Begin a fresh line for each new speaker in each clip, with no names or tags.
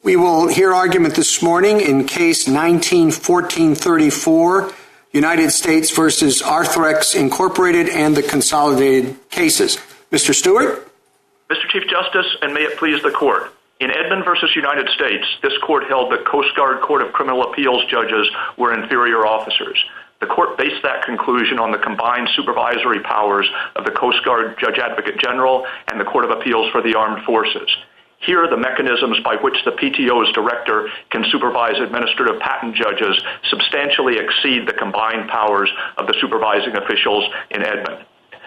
We will hear argument this morning in case 19-1434, United States versus Arthrex Incorporated and the consolidated cases. Mr. Stewart?
Mr. Chief Justice, and may it please the Court, in Edmond versus United States, this Court held that Coast Guard Court of Criminal Appeals judges were inferior officers. The Court based that conclusion on the combined supervisory powers of the Coast Guard Judge Advocate General and the Court of Appeals for the Armed Forces. Here, the mechanisms by which the PTO's director can supervise administrative patent judges substantially exceed the combined powers of the supervising officials in Edmond.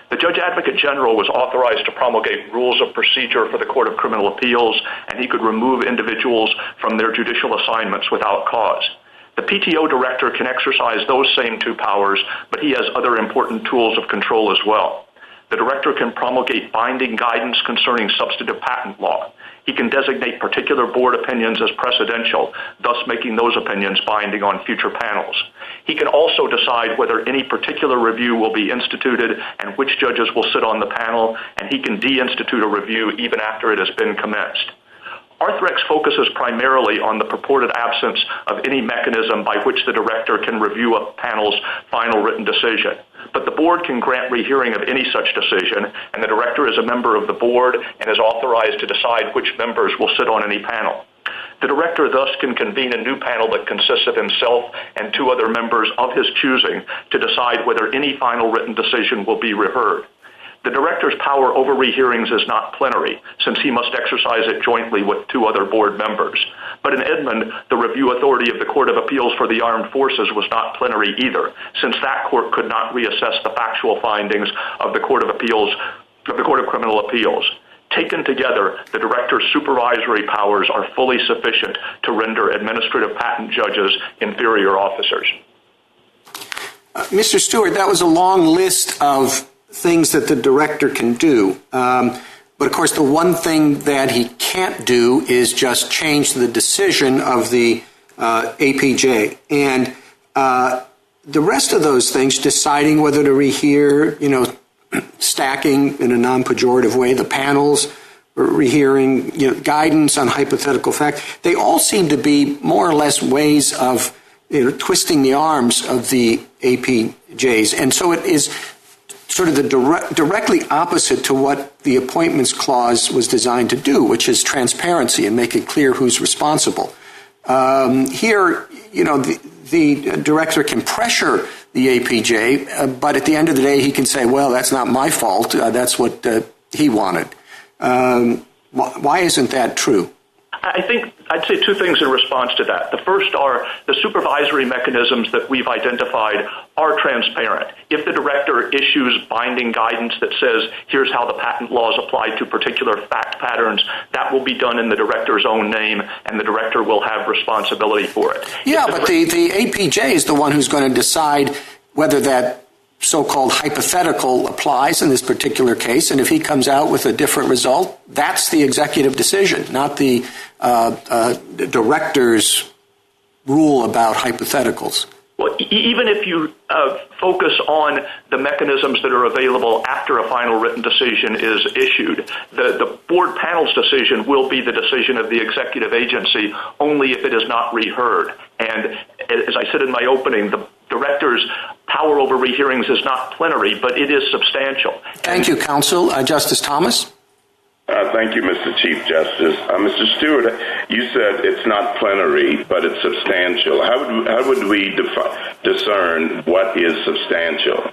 The Judge Advocate General was authorized to promulgate rules of procedure for the Court of Criminal Appeals, and he could remove individuals from their judicial assignments without cause. The PTO director can exercise those same two powers, but he has other important tools of control as well. The director can promulgate binding guidance concerning substantive patent law. He can designate particular board opinions as precedential, thus making those opinions binding on future panels. He can also decide whether any particular review will be instituted and which judges will sit on the panel, and he can deinstitute a review even after it has been commenced. Arthrex focuses primarily on the purported absence of any mechanism by which the director can review a panel's final written decision. But the board can grant rehearing of any such decision, and the director is a member of the board and is authorized to decide which members will sit on any panel. The director thus can convene a new panel that consists of himself and two other members of his choosing to decide whether any final written decision will be reheard. The director's power over rehearings is not plenary, since he must exercise it jointly with two other board members. But in Edmond, the review authority of the Court of Appeals for the Armed Forces was not plenary either, since that court could not reassess the factual findings of the Court of Appeals, of the Court of Criminal Appeals. Taken together, the director's supervisory powers are fully sufficient to render administrative patent judges inferior officers.
Mr. Stewart, that was a long list of things that the director can do. But of course, the one thing that he can't do is just change the decision of the APJ. And the rest of those things, deciding whether to rehear, stacking in a non-pejorative way, the panels, rehearing, guidance on hypothetical fact, they all seem to be more or less ways of twisting the arms of the APJs. And so it is sort of the directly opposite to what the Appointments Clause was designed to do, which is transparency and make it clear who's responsible. Here, the director can pressure the APJ, but at the end of the day, he can say, well, that's not my fault. That's what he wanted. Why isn't that true?
I think I'd say two things in response to that. The first are the supervisory mechanisms that we've identified are transparent. If the director issues binding guidance that says, here's how the patent laws apply to particular fact patterns, that will be done in the director's own name, and the director will have responsibility for it.
Yeah, but the APJ is the one who's going to decide whether that so-called hypothetical applies in this particular case, and if he comes out with a different result, that's the executive decision, not the director's rule about hypotheticals.
Well, even if you focus on the mechanisms that are available after a final written decision is issued, the board panel's decision will be the decision of the executive agency only if it is not reheard. And as I said in my opening, the director's power over rehearings is not plenary, but it is substantial.
Thank you, counsel. Justice Thomas?
Thank you, Mr. Chief Justice. Mr. Stewart, you said it's not plenary, but it's substantial. How would we discern what is substantial?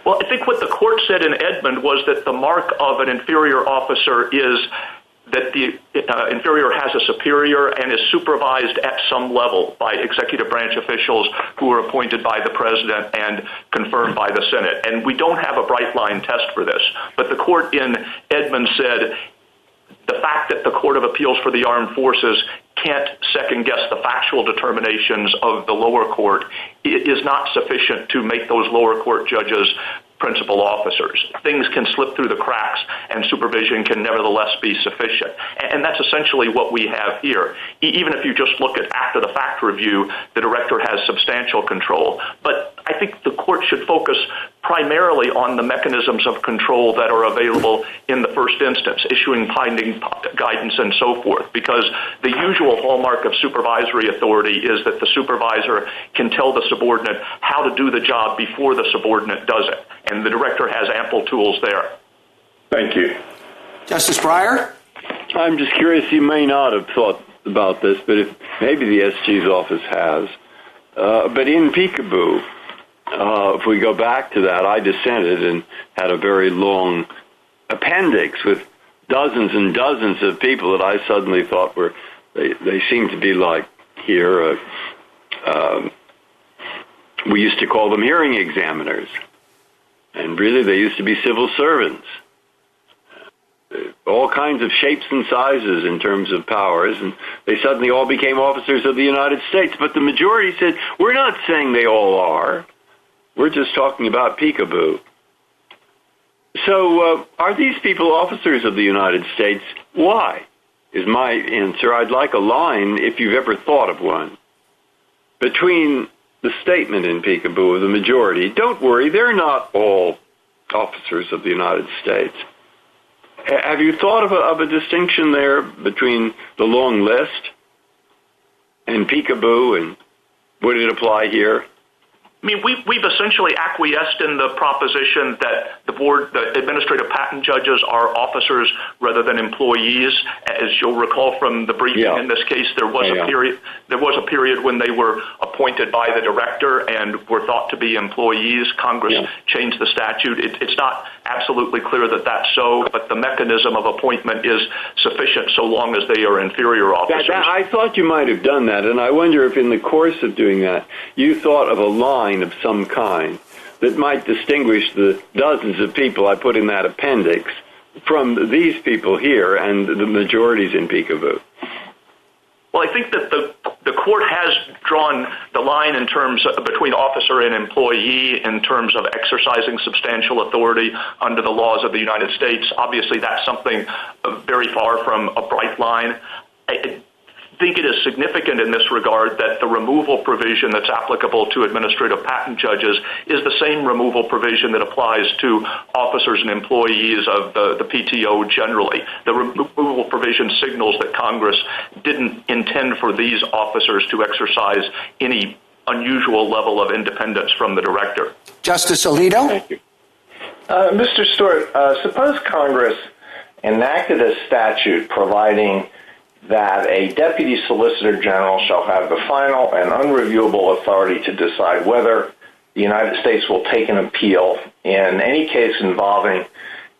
Well, I think what the court said in Edmond was that the mark of an inferior officer is that the inferior has a superior and is supervised at some level by executive branch officials who are appointed by the president and confirmed by the Senate. And we don't have a bright line test for this. But the court in Edmond said the fact that the Court of Appeals for the Armed Forces can't second-guess the factual determinations of the lower court is not sufficient to make those lower court judges principal officers. Things can slip through the cracks, and supervision can nevertheless be sufficient. And that's essentially what we have here. Even if you just look at after-the-fact review, the director has substantial control. But I think the court should focus primarily on the mechanisms of control that are available in the first instance, issuing binding guidance and so forth, because the usual hallmark of supervisory authority is that the supervisor can tell the subordinate how to do the job before the subordinate does it, and the director has ample tools there.
Thank you.
Justice Breyer?
I'm just curious, you may not have thought about this, but maybe the SG's office has. But in Peekaboo, if we go back to that, I dissented and had a very long appendix with dozens and dozens of people that I suddenly thought they seemed to be like here. We used to call them hearing examiners, and really they used to be civil servants. All kinds of shapes and sizes in terms of powers, and they suddenly all became officers of the United States. But the majority said, we're not saying they all are. We're just talking about Peekaboo. So are these people officers of the United States? Why? Is my answer. I'd like a line, if you've ever thought of one, between the statement in Peekaboo of the majority, don't worry, they're not all officers of the United States. Have you thought of a distinction there between the long list and Peekaboo, and would it apply here?
I mean, we've essentially acquiesced in the proposition that the administrative patent judges are officers rather than employees. As you'll recall from the briefing in this case, there was a period when they were appointed by the director and were thought to be employees. Congress changed the statute. It's not absolutely clear that that's so, but the mechanism of appointment is sufficient so long as they are inferior officers.
I thought you might have done that, and I wonder if in the course of doing that, you thought of a line of some kind that might distinguish the dozens of people I put in that appendix from these people here and the majorities in Peekaboo.
Well, I think that the court has drawn the line in terms of between officer and employee in terms of exercising substantial authority under the laws of the United States. Obviously, that's something very far from a bright line. I think it is significant in this regard that the removal provision that's applicable to administrative patent judges is the same removal provision that applies to officers and employees of the PTO generally. The removal provision signals that Congress didn't intend for these officers to exercise any unusual level of independence from the director.
Justice Alito?
Thank you.
Mr. Stewart, suppose Congress enacted a statute providing that a deputy solicitor general shall have the final and unreviewable authority to decide whether the United States will take an appeal in any case involving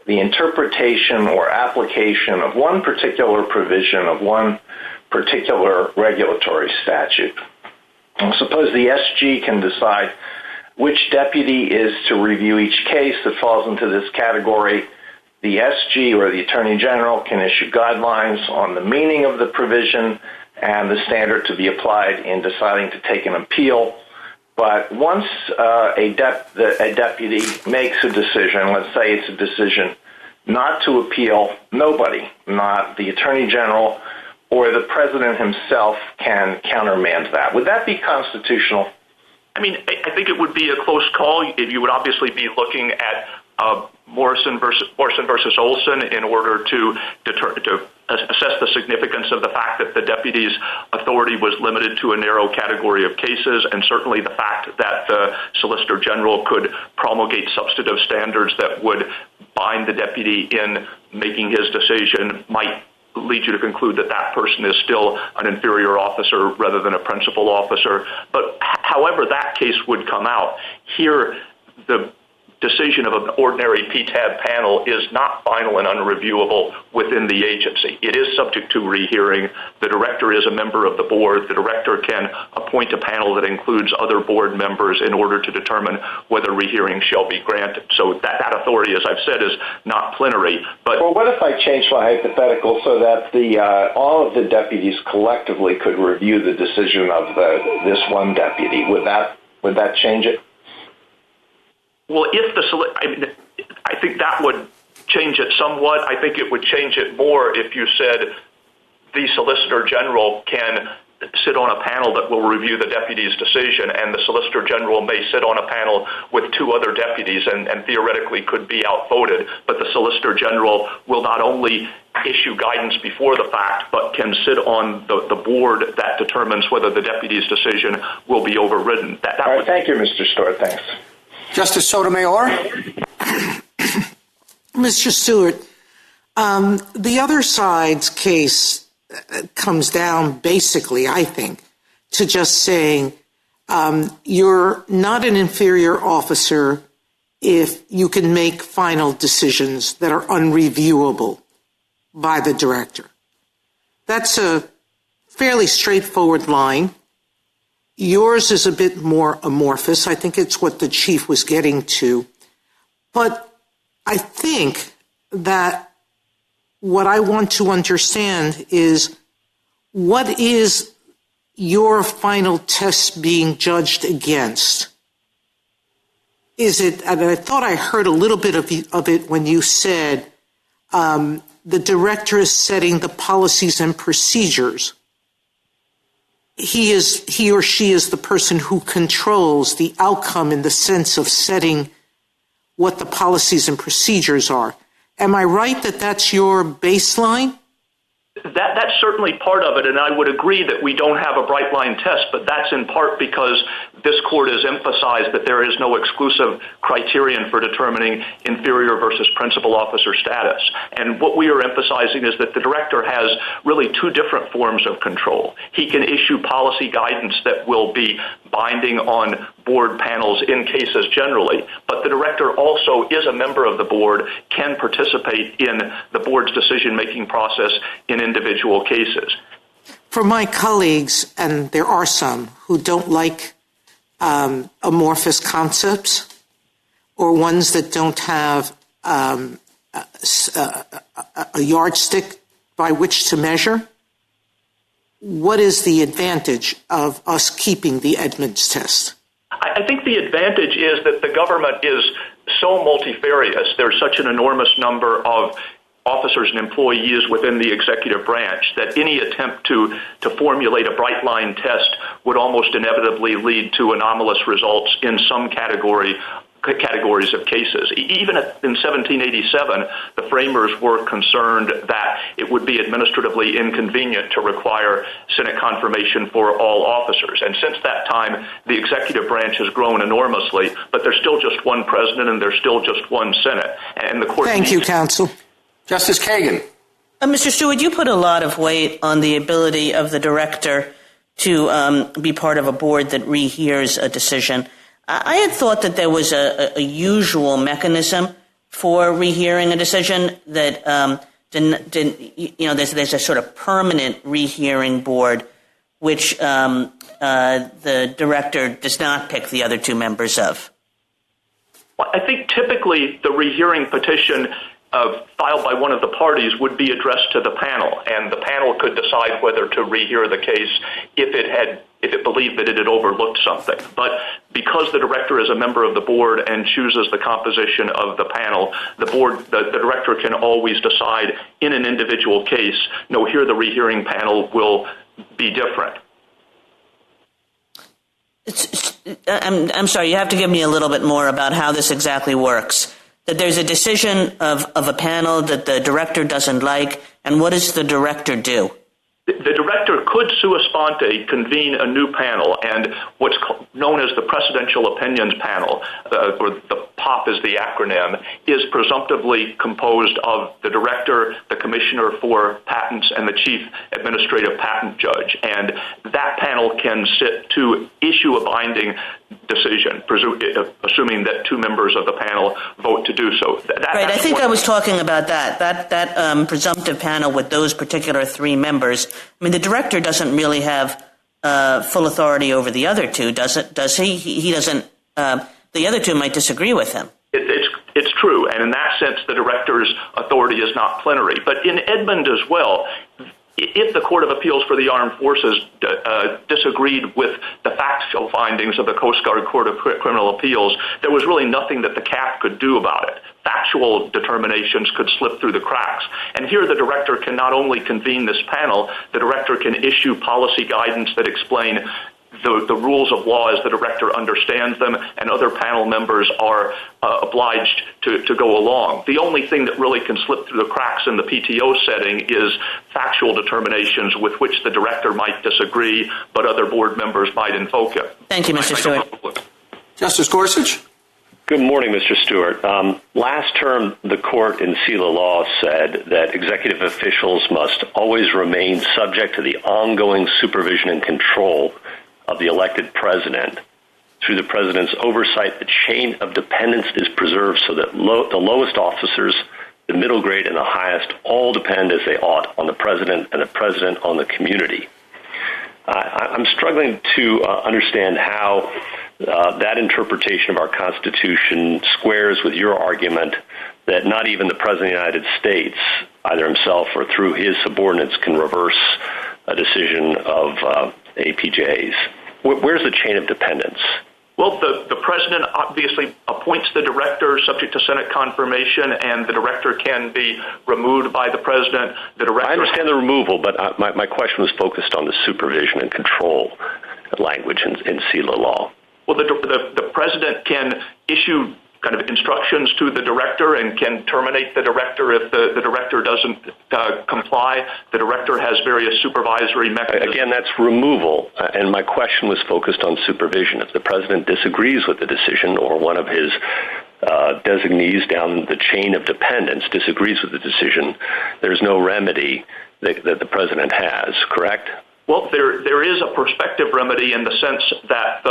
the interpretation or application of one particular provision of one particular regulatory statute. Suppose the SG can decide which deputy is to review each case that falls into this category. The SG or the Attorney General can issue guidelines on the meaning of the provision and the standard to be applied in deciding to take an appeal. But once a deputy makes a decision, let's say it's a decision not to appeal, nobody, not the Attorney General or the President himself, can countermand that. Would that be constitutional?
I mean, I think it would be a close call. You would obviously be looking at Morrison versus Olson in order to assess the significance of the fact that the deputy's authority was limited to a narrow category of cases, and certainly the fact that the Solicitor General could promulgate substantive standards that would bind the deputy in making his decision might lead you to conclude that that person is still an inferior officer rather than a principal officer. But however that case would come out, here the decision of an ordinary PTAB panel is not final and unreviewable within the agency. It is subject to rehearing. The director is a member of the board. The director can appoint a panel that includes other board members in order to determine whether rehearing shall be granted. So that authority, as I've said, is not plenary. But
well, what if I change my hypothetical so that all of the deputies collectively could review the decision of this one deputy? Would that change it?
Well, I think that would change it somewhat. I think it would change it more if you said the Solicitor General can sit on a panel that will review the deputy's decision, and the Solicitor General may sit on a panel with two other deputies and theoretically could be outvoted, but the Solicitor General will not only issue guidance before the fact, but can sit on the board that determines whether the deputy's decision will be overridden.
All right, thank you, Mr. Stewart. Thanks.
Justice Sotomayor?
Mr. Stewart, the other side's case comes down basically, I think, to just saying you're not an inferior officer if you can make final decisions that are unreviewable by the director. That's a fairly straightforward line. Yours is a bit more amorphous. I think it's what the chief was getting to. But I think that what I want to understand is, what is your final test being judged against? Is it, and I thought I heard a little bit of it when you said the director is setting the policies and procedures. He or she is the person who controls the outcome in the sense of setting what the policies and procedures are. Am I right that that's your baseline?
That's certainly part of it, and I would agree that we don't have a bright line test, but that's in part because this court has emphasized that there is no exclusive criterion for determining inferior versus principal officer status. And what we are emphasizing is that the director has really two different forms of control. He can issue policy guidance that will be binding on board panels in cases generally, but the director also is a member of the board, can participate in the board's decision-making process in individual cases.
For my colleagues, and there are some who don't like amorphous concepts or ones that don't have a yardstick by which to measure, what is the advantage of us keeping the Edmonds test?
I think the advantage is that the government is so multifarious. There's such an enormous number of officers and employees within the executive branch that any attempt to formulate a bright line test would almost inevitably lead to anomalous results in some categories of cases. Even in 1787, the framers were concerned that it would be administratively inconvenient to require Senate confirmation for all officers. And since that time, the executive branch has grown enormously, but there's still just one president and there's still just one Senate. And the court
Thank you, counsel.
Justice Kagan.
Mr. Stewart, you put a lot of weight on the ability of the director to be part of a board that rehears a decision. I had thought that there was a usual mechanism for rehearing a decision that there's a sort of permanent rehearing board which the director does not pick the other two members of.
Well, I think typically the rehearing petition filed by one of the parties would be addressed to the panel, and the panel could decide whether to rehear the case if it believed that it had overlooked something. But because the director is a member of the board and chooses the composition of the panel, the director can always decide in an individual case, no, here the rehearing panel will be different.
I'm sorry, you have to give me a little bit more about how this exactly works. That there's a decision of a panel that the director doesn't like, and what does the director do?
The director could sua sponte convene a new panel, and what's known as the Presidential Opinions Panel, or the POP is the acronym, is presumptively composed of the director, the commissioner for patents, and the chief administrative patent judge. And that panel can sit to issue a binding decision, assuming that two members of the panel vote to do so.
Right, I think I was talking about that presumptive panel with those particular three members. I mean, the director doesn't really have full authority over the other two, does he? He doesn't. The other two might disagree with him.
It's true, and in that sense, the director's authority is not plenary. But in Edmond as well, if the Court of Appeals for the Armed Forces disagreed with the factual findings of the Coast Guard Court of Criminal Appeals, there was really nothing that the CAF could do about it. Factual determinations could slip through the cracks. And here the director can not only convene this panel, the director can issue policy guidance that explain the rules of law as the director understands them, and other panel members are obliged to go along. The only thing that really can slip through the cracks in the PTO setting is factual determinations with which the director might disagree, but other board members might invoke it.
Thank you, Mr. Stewart.
Justice Gorsuch?
Good morning, Mr. Stewart. Last term, the court in SELA law said that executive officials must always remain subject to the ongoing supervision and control of the elected president. Through the president's oversight, the chain of dependence is preserved so that the lowest officers, the middle grade, and the highest all depend as they ought on the president and the president on the community. I'm struggling to understand how that interpretation of our Constitution squares with your argument that not even the President of the United States, either himself or through his subordinates, can reverse a decision of APJs. Where's the chain of dependence?
Well, the president obviously appoints the director subject to Senate confirmation, and the director can be removed by the president. I
understand the removal, but my question was focused on the supervision and control language in SELA law.
Well, the president can issue kind of instructions to the director and can terminate the director if the director doesn't comply. The director has various supervisory mechanisms.
Again, that's removal, and my question was focused on supervision. If the president disagrees with the decision, or one of his designees down the chain of dependence disagrees with the decision, there's no remedy that the president has, correct?
Well, there is a prospective remedy in the sense that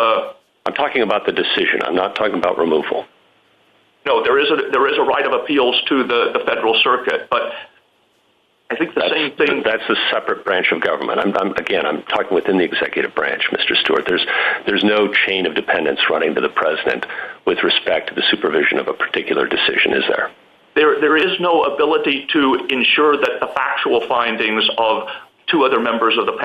I'm talking about the decision. I'm not talking about removal.
No, there is a right of appeals to the federal circuit, but I think same thing.
That's a separate branch of government. I'm talking within the executive branch, Mr. Stewart. There's no chain of dependence running to the president with respect to the supervision of a particular decision, is there?
There is no ability to ensure that the factual findings of two other members of the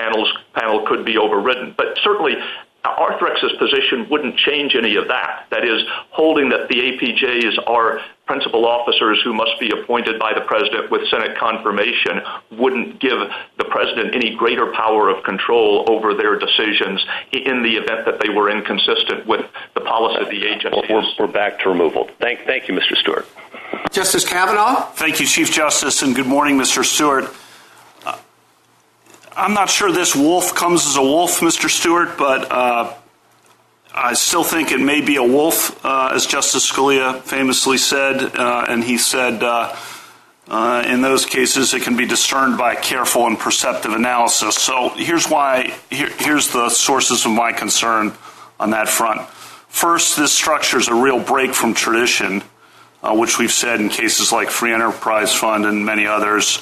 panel could be overridden, but certainly Arthrex's position wouldn't change any of that. That is, holding that the APJs are principal officers who must be appointed by the president with Senate confirmation wouldn't give the president any greater power of control over their decisions in the event that they were inconsistent with the policy of the agency.
We're back to removal. Thank you, Mr. Stewart.
Justice Kavanaugh?
Thank you, Chief Justice, and good morning, Mr. Stewart. I'm not sure this wolf comes as a wolf, Mr. Stewart, but I still think it may be a wolf, as Justice Scalia famously said, and he said in those cases it can be discerned by careful and perceptive analysis. So here's the sources of my concern on that front. First, this structure is a real break from tradition, which we've said in cases like Free Enterprise Fund and many others.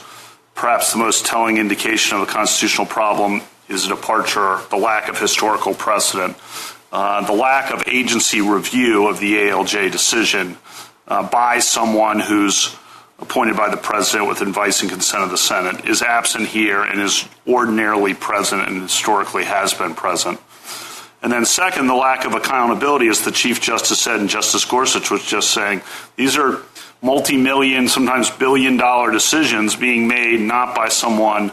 Perhaps the most telling indication of a constitutional problem is a departure, the lack of historical precedent, the lack of agency review of the ALJ decision by someone who's appointed by the president with advice and consent of the Senate is absent here and is ordinarily present and historically has been present. And then second, the lack of accountability, as the Chief Justice said and Justice Gorsuch was just saying. These are multi-million, sometimes billion-dollar decisions being made not by someone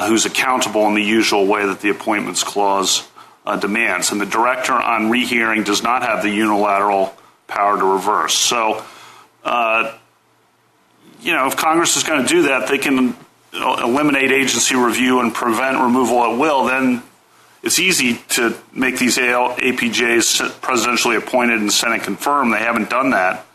who's accountable in the usual way that the Appointments Clause demands. And the director on rehearing does not have the unilateral power to reverse. So, if Congress is going to do that, they can eliminate agency review and prevent removal at will, then it's easy to make these APJs presidentially appointed and Senate confirmed. They haven't done that.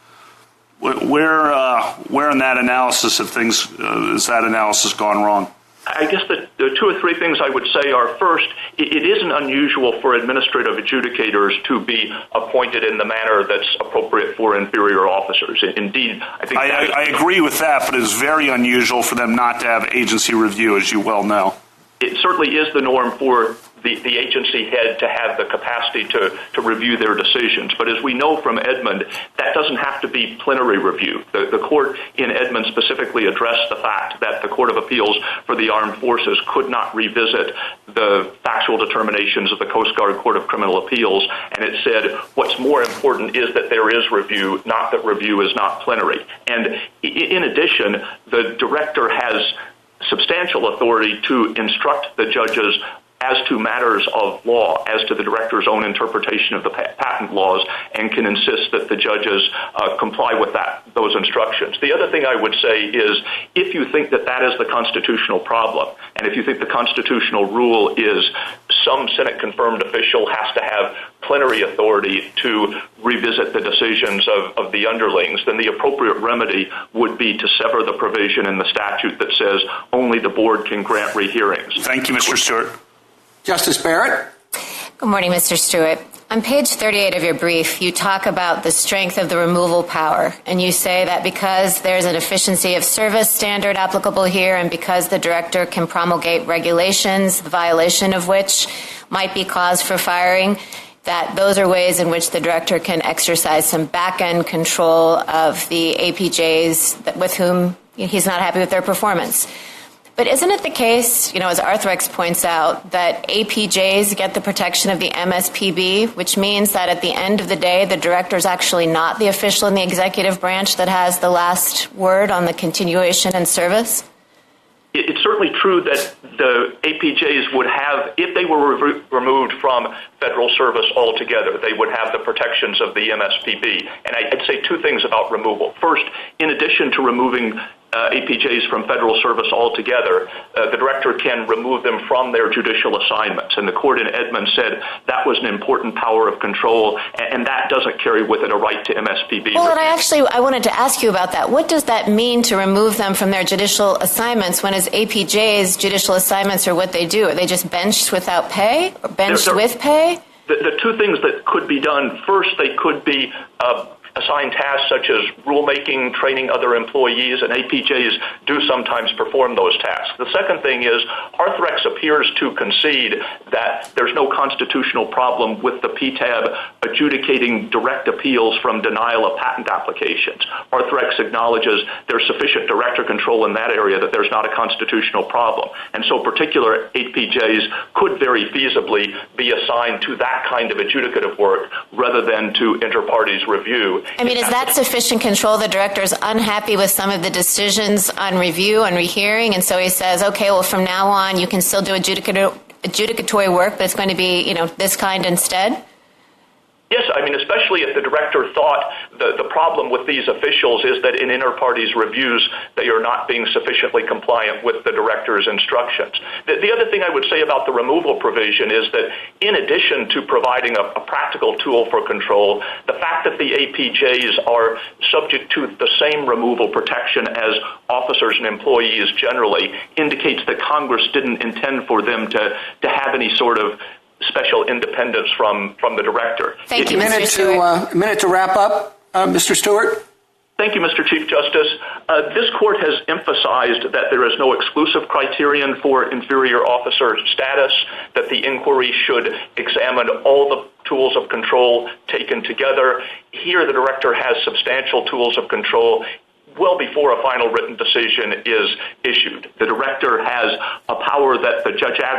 Where in that analysis of things has that analysis gone wrong?
I guess the two or three things I would say are, first, it isn't unusual for administrative adjudicators to be appointed in the manner that's appropriate for inferior officers. Indeed, I think I
agree with that, but it's very unusual for them not to have agency review, as you well know.
It certainly is the norm for the agency head to have the capacity to review their decisions. But as we know from Edmund, that doesn't have to be plenary review. The court in Edmund specifically addressed the fact that the Court of Appeals for the Armed Forces could not revisit the factual determinations of the Coast Guard Court of Criminal Appeals, and it said what's more important is that there is review, not that review is not plenary. And in addition, the director has substantial authority to instruct the judges as to matters of law, as to the director's own interpretation of the patent laws, and can insist that the judges comply with those instructions. The other thing I would say is, if you think that that is the constitutional problem, and if you think the constitutional rule is some Senate-confirmed official has to have plenary authority to revisit the decisions of the underlings, then the appropriate remedy would be to sever the provision in the statute that says only the board can grant rehearings.
Thank you, Mr. Stewart.
Justice Barrett?
Good morning, Mr. Stewart. On page 38 of your brief, you talk about the strength of the removal power, and you say that because there's an efficiency of service standard applicable here and because the director can promulgate regulations, the violation of which might be cause for firing, that those are ways in which the director can exercise some back-end control of the APJs with whom he's not happy with their performance. But isn't it the case, as Arthrex points out, that APJs get the protection of the MSPB, which means that at the end of the day, the director is actually not the official in the executive branch that has the last word on the continuation and service?
It's certainly true that the APJs would have, if they were removed from federal service altogether, they would have the protections of the MSPB. And I'd say two things about removal. First, in addition to removing APJs from federal service altogether, the director can remove them from their judicial assignments. And the court in Edmund said that was an important power of control, and that doesn't carry with it a right to MSPB.
Well, and I wanted to ask you about that. What does that mean to remove them from their judicial assignments when as APJs, judicial assignments are what they do? Are they just benched without pay or benched with pay?
The two things that could be done, first, they could be assigned tasks such as rulemaking, training other employees, and APJs do sometimes perform those tasks. The second thing is Arthrex appears to concede that there's no constitutional problem with the PTAB adjudicating direct appeals from denial of patent applications. Arthrex acknowledges there's sufficient director control in that area that there's not a constitutional problem. And so particular APJs could very feasibly be assigned to that kind of adjudicative work rather than to inter-parties review.
I mean, is that sufficient control? The director is unhappy with some of the decisions on review and rehearing, and so he says, okay, well, from now on, you can still do adjudicatory work, but it's going to be, this kind instead?
Yes, I mean, especially if the director thought the problem with these officials is that in inter-parties reviews, they are not being sufficiently compliant with the director's instructions. The other thing I would say about the removal provision is that in addition to providing a practical tool for control, the fact that the APJs are subject to the same removal protection as officers and employees generally indicates that Congress didn't intend for them to have any sort of special independence from the director.
Thank you, Mr. Stewart.
A minute to wrap up, Mr. Stewart.
Thank you, Mr. Chief Justice. This court has emphasized that there is no exclusive criterion for inferior officer status, that the inquiry should examine all the tools of control taken together. Here, the director has substantial tools of control well before a final written decision is issued. The director has a power that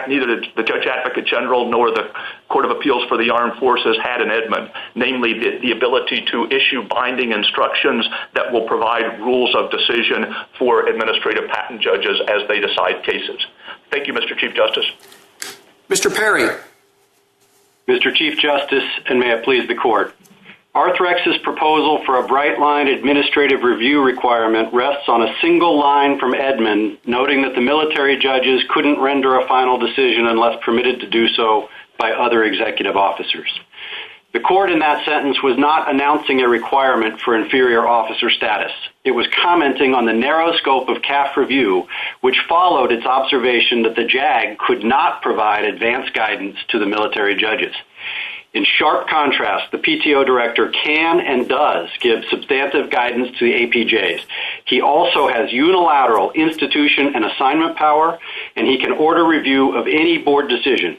neither the Judge Advocate General nor the Court of Appeals for the Armed Forces had in Edmund, namely the ability to issue binding instructions that will provide rules of decision for administrative patent judges as they decide cases. Thank you, Mr. Chief Justice.
Mr. Perry.
Mr. Chief Justice, and may it please the Court. Arthrex's proposal for a bright-line administrative review requirement rests on a single line from Edmund, noting that the military judges couldn't render a final decision unless permitted to do so by other executive officers. The court in that sentence was not announcing a requirement for inferior officer status. It was commenting on the narrow scope of CAF review, which followed its observation that the JAG could not provide advance guidance to the military judges. In sharp contrast, the PTO director can and does give substantive guidance to the APJs. He also has unilateral institution and assignment power, and he can order review of any board decision.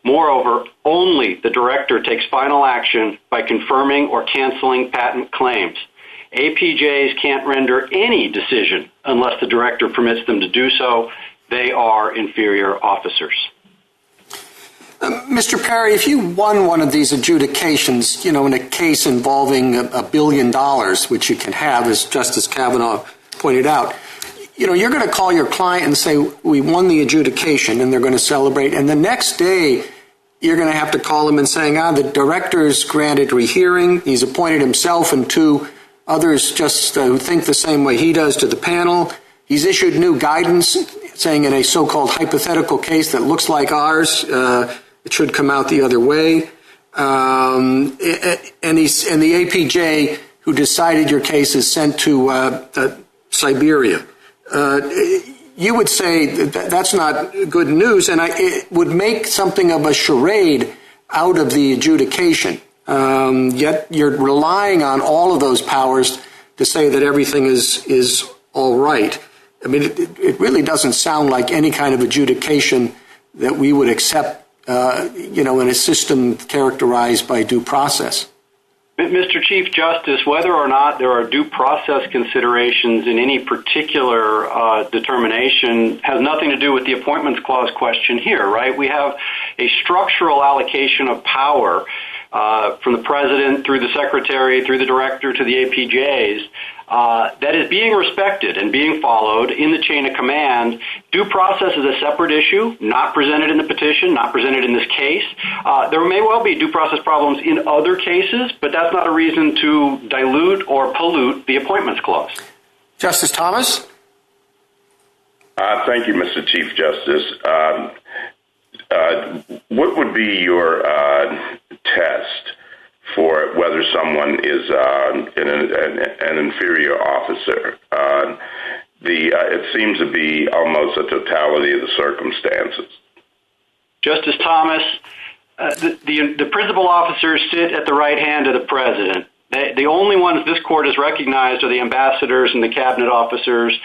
Moreover, only the director takes final action by confirming or canceling patent claims. APJs can't render any decision unless the director permits them to do so. They are inferior officers.
Mr. Perry, if you won one of these adjudications, in a case involving $1 billion, which you can have, as Justice Kavanaugh pointed out, you're going to call your client and say, we won the adjudication, and they're going to celebrate. And the next day, you're going to have to call him and saying, the director's granted rehearing. He's appointed himself and two others just who think the same way he does to the panel. He's issued new guidance saying in a so-called hypothetical case that looks like ours, it should come out the other way. And the APJ who decided your case is sent to Siberia. You would say that's not good news, and it would make something of a charade out of the adjudication. Yet you're relying on all of those powers to say that everything is all right. I mean, it really doesn't sound like any kind of adjudication that we would accept, in a system characterized by due process.
Mr. Chief Justice, whether or not there are due process considerations in any particular determination has nothing to do with the Appointments Clause question here, right? We have a structural allocation of power from the President through the Secretary, through the Director to the APJs that is being respected and being followed in the chain of command. Due process is a separate issue, not presented in the petition, not presented in this case. There may well be due process problems in other cases, but that's not a reason to dilute or pollute the Appointments Clause.
Justice Thomas?
Thank you, Mr. Chief Justice. What would be your test for whether someone is an inferior officer? It seems to be almost a totality of the circumstances.
Justice Thomas, the principal officers sit at the right hand of the President. The only ones this court has recognized are the ambassadors and the cabinet officers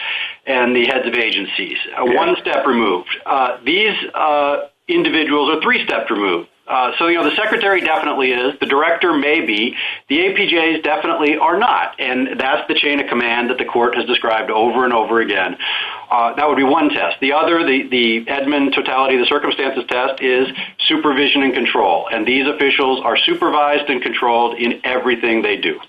and the heads of agencies. One step removed. These individuals are 3 steps removed. So the Secretary definitely is, the Director may be, the APJs definitely are not, and that's the chain of command that the court has described over and over again. That would be one test. The other, the Edmund totality of the circumstances test, is supervision and control, and these officials are supervised and controlled in everything they do.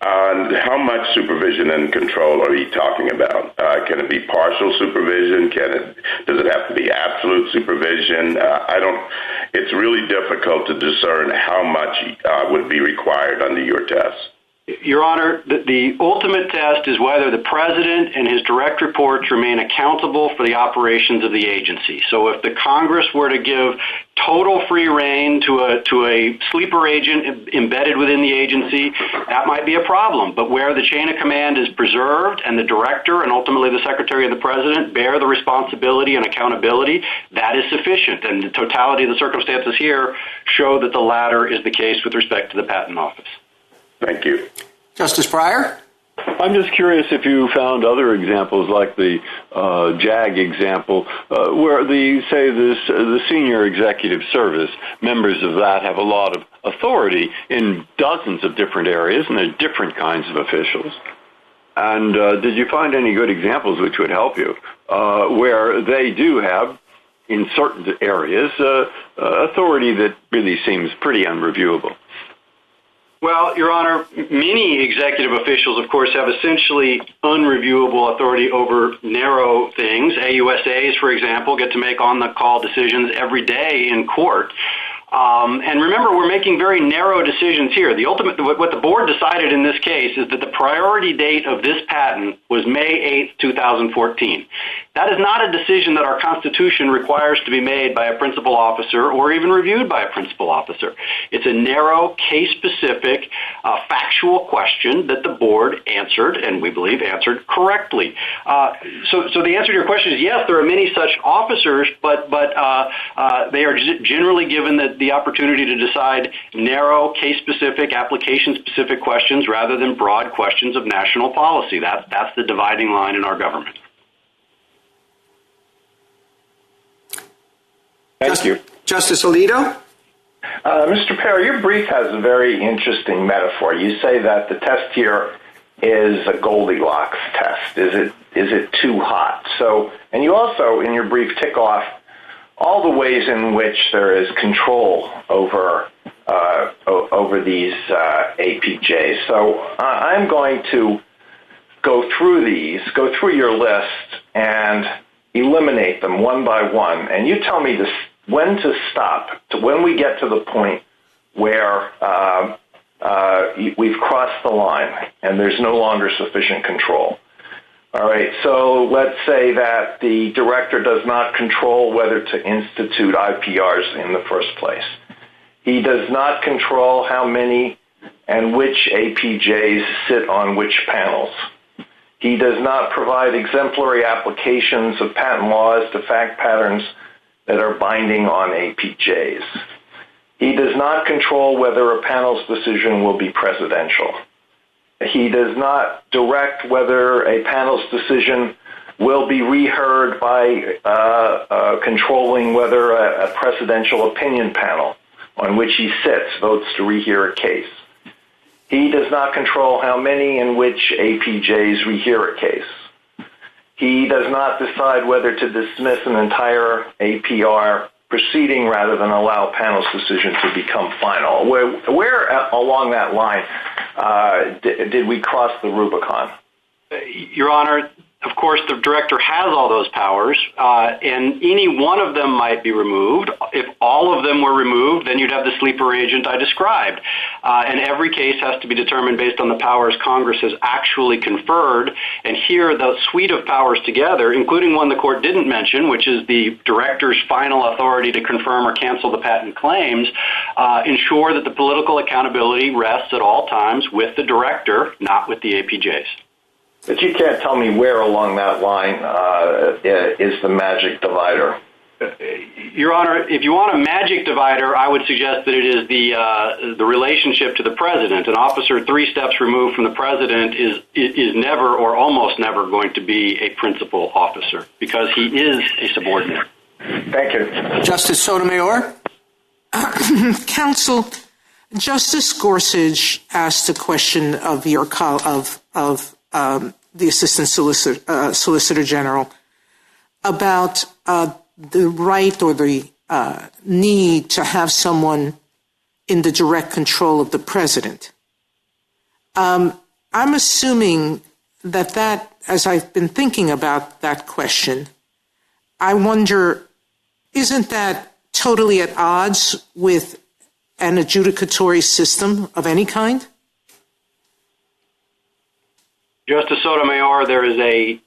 How much supervision and control are you talking about? Can it be partial supervision? Does it have to be absolute supervision? It's really difficult to discern how much would be required under your test.
Your Honor, the ultimate test is whether the President and his direct reports remain accountable for the operations of the agency. So if the Congress were to give total free rein to a sleeper agent embedded within the agency, that might be a problem. But where the chain of command is preserved and the Director and ultimately the Secretary and the President bear the responsibility and accountability, that is sufficient. And the totality of the circumstances here show that the latter is the case with respect to the Patent Office.
Thank you.
Justice Breyer?
I'm just curious if you found other examples like the JAG example where the senior executive service, members of that have a lot of authority in dozens of different areas and they're different kinds of officials. And did you find any good examples which would help you where they do have in certain areas authority that really seems pretty unreviewable?
Well, Your Honor, many executive officials, of course, have essentially unreviewable authority over narrow things. AUSAs, for example, get to make on-the-call decisions every day in court. And remember, we're making very narrow decisions here. What the board decided in this case is that the priority date of this patent was May 8th, 2014. That is not a decision that our Constitution requires to be made by a principal officer or even reviewed by a principal officer. It's a narrow, case-specific, factual question that the board answered, and we believe answered correctly. So the answer to your question is yes, there are many such officers, but they are generally given the opportunity to decide narrow, case-specific, application-specific questions rather than broad questions of national policy. That's the dividing line in our government. Thank you.
Justice Alito?
Mr. Perry, your brief has a very interesting metaphor. You say that the test here is a Goldilocks test. Is it too hot? So, and you also, in your brief, tick off all the ways in which there is control over these APJs. So I'm going to go through your list and eliminate them one by one. And you tell me when to stop, when we get to the point where we've crossed the line and there's no longer sufficient control. All right, so let's say that the director does not control whether to institute IPRs in the first place. He does not control how many and which APJs sit on which panels. He does not provide exemplary applications of patent laws to fact patterns that are binding on APJs. He does not control whether a panel's decision will be presidential. He does not direct whether a panel's decision will be reheard by controlling whether a presidential opinion panel on which he sits votes to rehear a case. He does not control how many and which APJs rehear a case. He does not decide whether to dismiss an entire APR proceeding rather than allow a panel's decision to become final. Where along that line did we cross the Rubicon?
Your Honor, of course, the director has all those powers, and any one of them might be removed. If all of them were removed, then you'd have the sleeper agent I described. And every case has to be determined based on the powers Congress has actually conferred. And here, the suite of powers together, including one the court didn't mention, which is the director's final authority to confirm or cancel the patent claims, ensure that the political accountability rests at all times with the director, not with the APJs.
But you can't tell me where along that line is the magic divider.
Your Honor, if you want a magic divider, I would suggest that it is the relationship to the president. An officer 3 steps removed from the president is never or almost never going to be a principal officer because he is a subordinate.
Thank you.
Justice Sotomayor?
Counsel, Justice Gorsuch asked a question of your the Assistant Solicitor General about the right or the need to have someone in the direct control of the president. I'm assuming that, as I've been thinking about that question, I wonder, isn't that totally at odds with an adjudicatory system of any kind?
Justice Sotomayor, there is an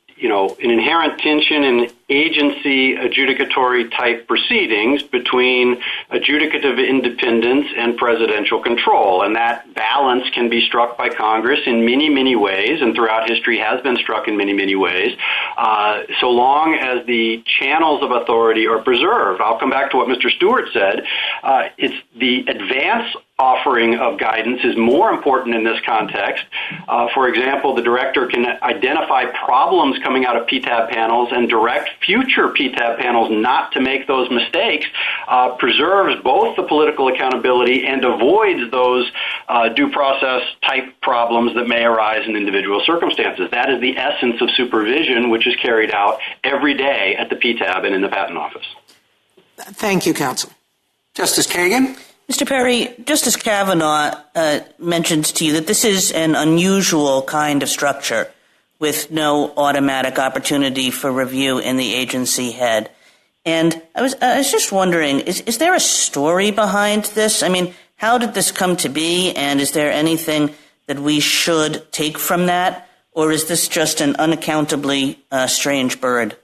inherent tension in agency adjudicatory type proceedings between adjudicative independence and presidential control. And that balance can be struck by Congress in many, many ways, and throughout history has been struck in many, many ways, so long as the channels of authority are preserved. I'll come back to what Mr. Stewart said. It's the advance offering of guidance is more important in this context. For example, the director can identify problems coming out of PTAB panels and direct future PTAB panels not to make those mistakes, preserves both the political accountability and avoids those due process type problems that may arise in individual circumstances. That is the essence of supervision, which is carried out every day at the PTAB and in the Patent Office.
Thank you, counsel.
Justice Kagan?
Mr. Perry, Justice Kavanaugh mentioned to you that this is an unusual kind of structure with no automatic opportunity for review in the agency head. And I was just wondering, is there a story behind this? I mean, how did this come to be, and is there anything that we should take from that, or is this just an unaccountably strange bird?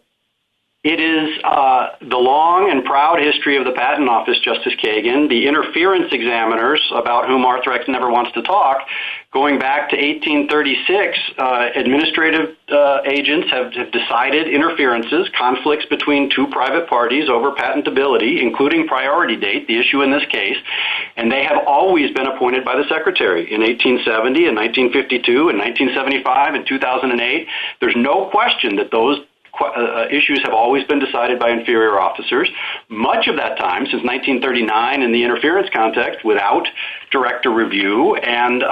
It is the long and proud history of the Patent Office, Justice Kagan, the interference examiners, about whom Arthrex never wants to talk. Going back to 1836, administrative agents have decided interferences, conflicts between two private parties over patentability, including priority date, the issue in this case, and they have always been appointed by the Secretary in 1870, in 1952, in 1975, in 2008. There's no question that those issues have always been decided by inferior officers. Much of that time, since 1939 in the interference context, without director review, and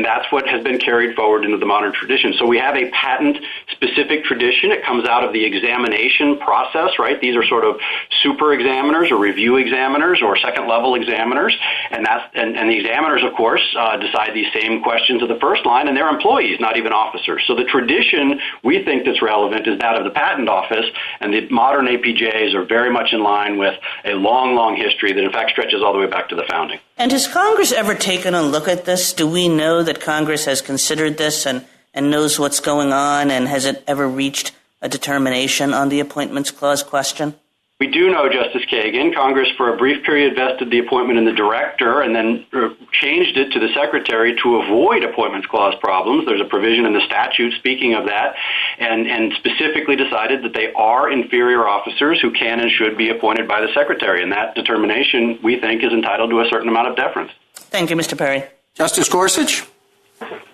that's what has been carried forward into the modern tradition. So we have a patent-specific tradition. It comes out of the examination process, right? These are sort of super examiners or review examiners or second-level examiners, and the examiners, of course, decide these same questions at the first line, and they're employees, not even officers. So the tradition we think that's relevant is that of the Patent Office, and the modern APJs are very much in line with a long, long history that, in fact, stretches all the way back to the founding.
And has Congress ever taken a look at this? Do we know that Congress has considered this and knows what's going on, and has it ever reached a determination on the Appointments Clause question?
We do know, Justice Kagan, Congress for a brief period vested the appointment in the director and then changed it to the secretary to avoid Appointments Clause problems. There's a provision in the statute speaking of that, and specifically decided that they are inferior officers who can and should be appointed by the secretary. And that determination, we think, is entitled to a certain amount of deference.
Thank you, Mr. Perry.
Justice Gorsuch?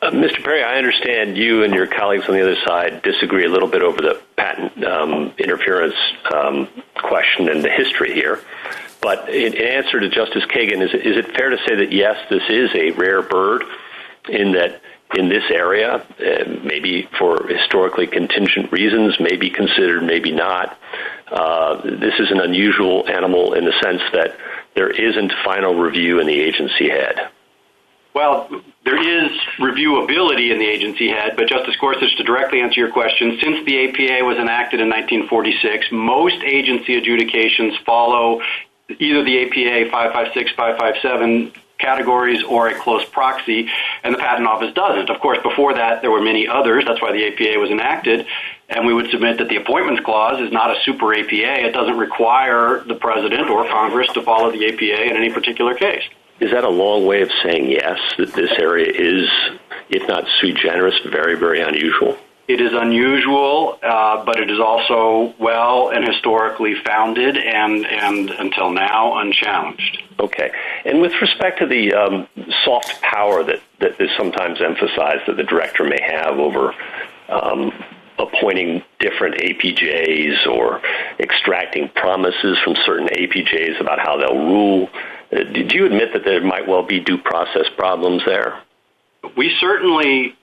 Mr. Perry, I understand you and your colleagues on the other side disagree a little bit over the patent interference question and the history here. But in answer to Justice Kagan, is it fair to say that, yes, this is a rare bird in that in this area, maybe for historically contingent reasons, may be considered, maybe not, this is an unusual animal in the sense that there isn't final review in the agency head?
Well, there is reviewability in the agency head, but Justice Gorsuch, to directly answer your question, since the APA was enacted in 1946, most agency adjudications follow either the APA 556, 557 categories or a close proxy, and the Patent Office doesn't. Of course, before that, there were many others. That's why the APA was enacted, and we would submit that the Appointments Clause is not a super APA. It doesn't require the President or Congress to follow the APA in any particular case.
Is that a long way of saying yes, that this area is, if not sui generis, very, very unusual?
It is unusual, but it is also well and historically founded and until now unchallenged.
Okay. And with respect to the soft power that is sometimes emphasized that the director may have over appointing different APJs or extracting promises from certain APJs about how they'll rule, did you admit that there might well be due process problems there?
We certainly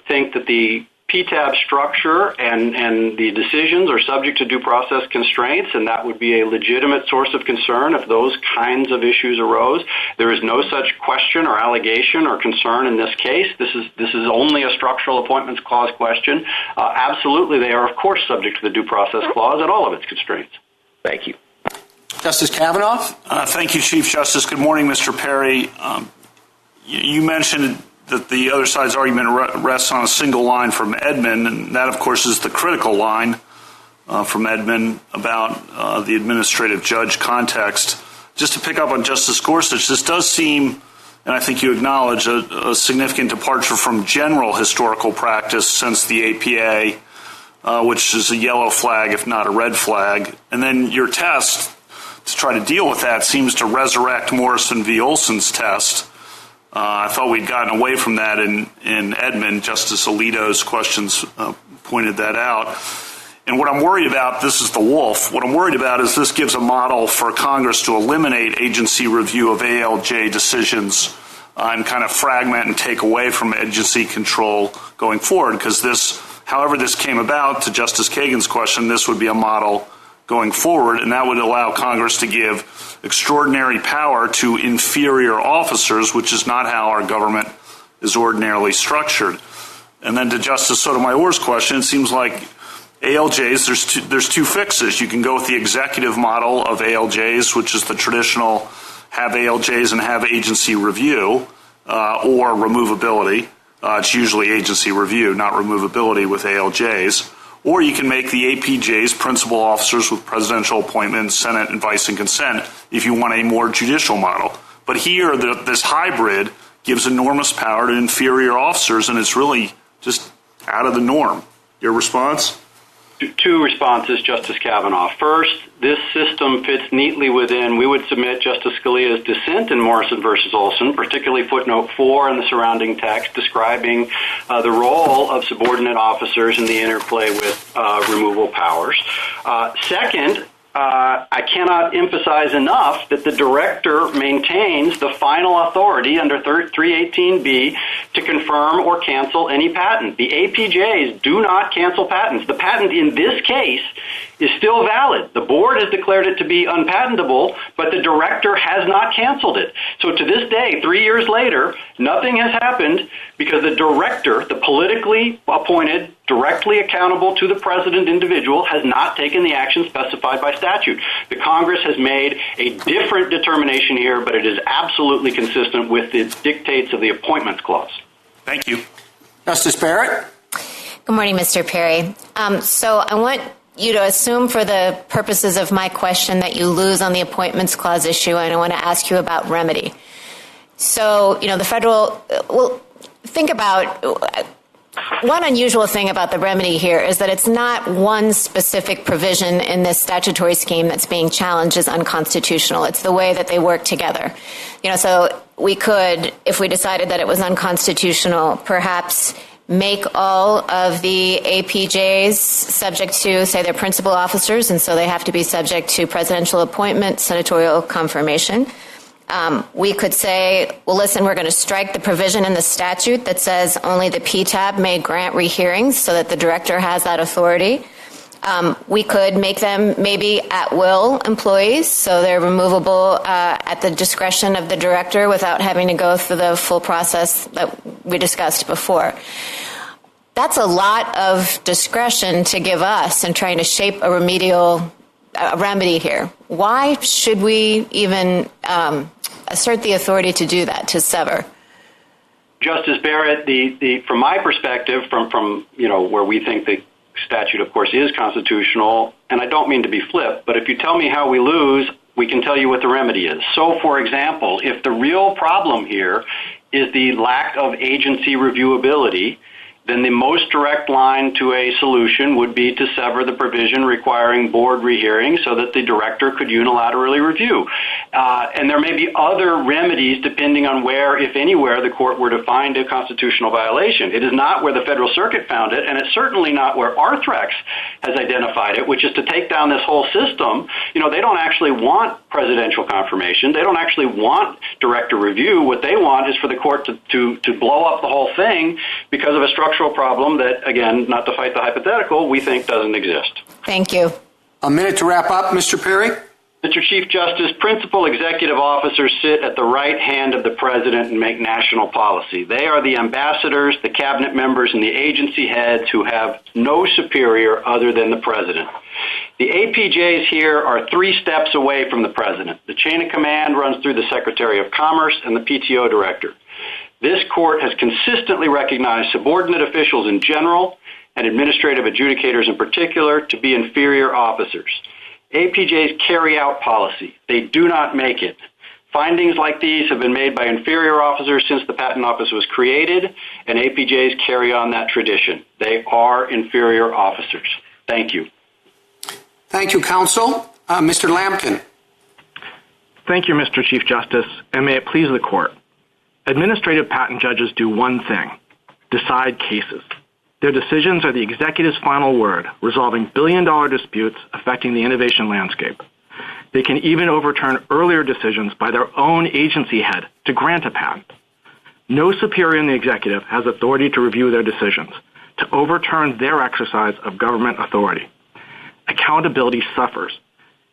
think that the PTAB structure and the decisions are subject to due process constraints, and that would be a legitimate source of concern if those kinds of issues arose. There is no such question or allegation or concern in this case. This is only a structural Appointments Clause question. Absolutely, they are, of course, subject to the Due Process Clause and all of its constraints.
Thank you.
Justice Kavanaugh?
Thank you, Chief Justice. Good morning, Mr. Perry. You mentioned that the other side's argument rests on a single line from Edmund, and that, of course, is the critical line from Edmund about the administrative judge context. Just to pick up on Justice Gorsuch, this does seem, and I think you acknowledge, a significant departure from general historical practice since the APA, which is a yellow flag, if not a red flag. And then your test to try to deal with that seems to resurrect Morrison v. Olson's test. I thought we'd gotten away from that in Edmund. Justice Alito's questions pointed that out. And what I'm worried about, this is the wolf, what I'm worried about is this gives a model for Congress to eliminate agency review of ALJ decisions and kind of fragment and take away from agency control going forward, because this, however this came about, to Justice Kagan's question, this would be a model going forward, and that would allow Congress to give extraordinary power to inferior officers, which is not how our government is ordinarily structured. And then to Justice Sotomayor's question, it seems like ALJs, there's two fixes. You can go with the executive model of ALJs, which is the traditional have ALJs and have agency review, or removability. It's usually agency review, not removability with ALJs. Or you can make the APJs principal officers with presidential appointments, Senate advice and consent, if you want a more judicial model. But here, this hybrid gives enormous power to inferior officers, and it's really just out of the norm. Your response?
Two responses, Justice Kavanaugh. First, this system fits neatly within, we would submit Justice Scalia's dissent in Morrison versus Olson, particularly footnote 4 and the surrounding text describing the role of subordinate officers in the interplay with removal powers. Second, I cannot emphasize enough that the director maintains the final authority under 318B to confirm or cancel any patent. The APJs do not cancel patents. The patent in this case is still valid. The board has declared it to be unpatentable, but the director has not canceled it. So to this day, 3 years later, nothing has happened because the director, the politically appointed, directly accountable to the president individual, has not taken the action specified by statute. The Congress has made a different determination here, but it is absolutely consistent with the dictates of the Appointments Clause.
Thank you.
Justice Barrett?
Good morning, Mr. Perry. So I want you to assume for the purposes of my question that you lose on the Appointments Clause issue, and I want to ask you about remedy. So, the federal, think about one unusual thing about the remedy here is that it's not one specific provision in this statutory scheme that's being challenged as unconstitutional. It's the way that they work together. So we could, if we decided that it was unconstitutional, perhaps make all of the APJs subject to, say, their principal officers, and so they have to be subject to presidential appointment, senatorial confirmation. We could say, well, listen, we're going to strike the provision in the statute that says only the PTAB may grant rehearings so that the director has that authority. We could make them maybe at-will employees, so they're removable at the discretion of the director without having to go through the full process that we discussed before. That's a lot of discretion to give us in trying to shape a remedy here. Why should we even assert the authority to do that, to sever?
Justice Barrett, from my perspective, from where we think the statute, of course, is constitutional, and I don't mean to be flip, but if you tell me how we lose, we can tell you what the remedy is. So, for example, if the real problem here is the lack of agency reviewability, then the most direct line to a solution would be to sever the provision requiring board rehearing so that the director could unilaterally review. And there may be other remedies depending on where, if anywhere, the court were to find a constitutional violation. It is not where the Federal Circuit found it, and it's certainly not where Arthrex has identified it, which is to take down this whole system. They don't actually want presidential confirmation. They don't actually want director review. What they want is for the court to blow up the whole thing because of a structural problem that, again, not to fight the hypothetical, we think doesn't exist.
Thank you.
A minute to wrap up, Mr. Perry.
Mr. Chief Justice, principal executive officers sit at the right hand of the president and make national policy. They are the ambassadors, the cabinet members, and the agency heads who have no superior other than the president. The APJs here are 3 steps away from the president. The chain of command runs through the Secretary of Commerce and the PTO director. This court has consistently recognized subordinate officials in general and administrative adjudicators in particular to be inferior officers. APJs carry out policy. They do not make it. Findings like these have been made by inferior officers since the Patent Office was created, and APJs carry on that tradition. They are inferior officers. Thank you.
Thank you, counsel. Mr. Lampkin.
Thank you, Mr. Chief Justice, and may it please the court. Administrative patent judges do one thing: decide cases. Their decisions are the executive's final word, resolving billion-dollar disputes affecting the innovation landscape. They can even overturn earlier decisions by their own agency head to grant a patent. No superior in the executive has authority to review their decisions, to overturn their exercise of government authority. Accountability suffers.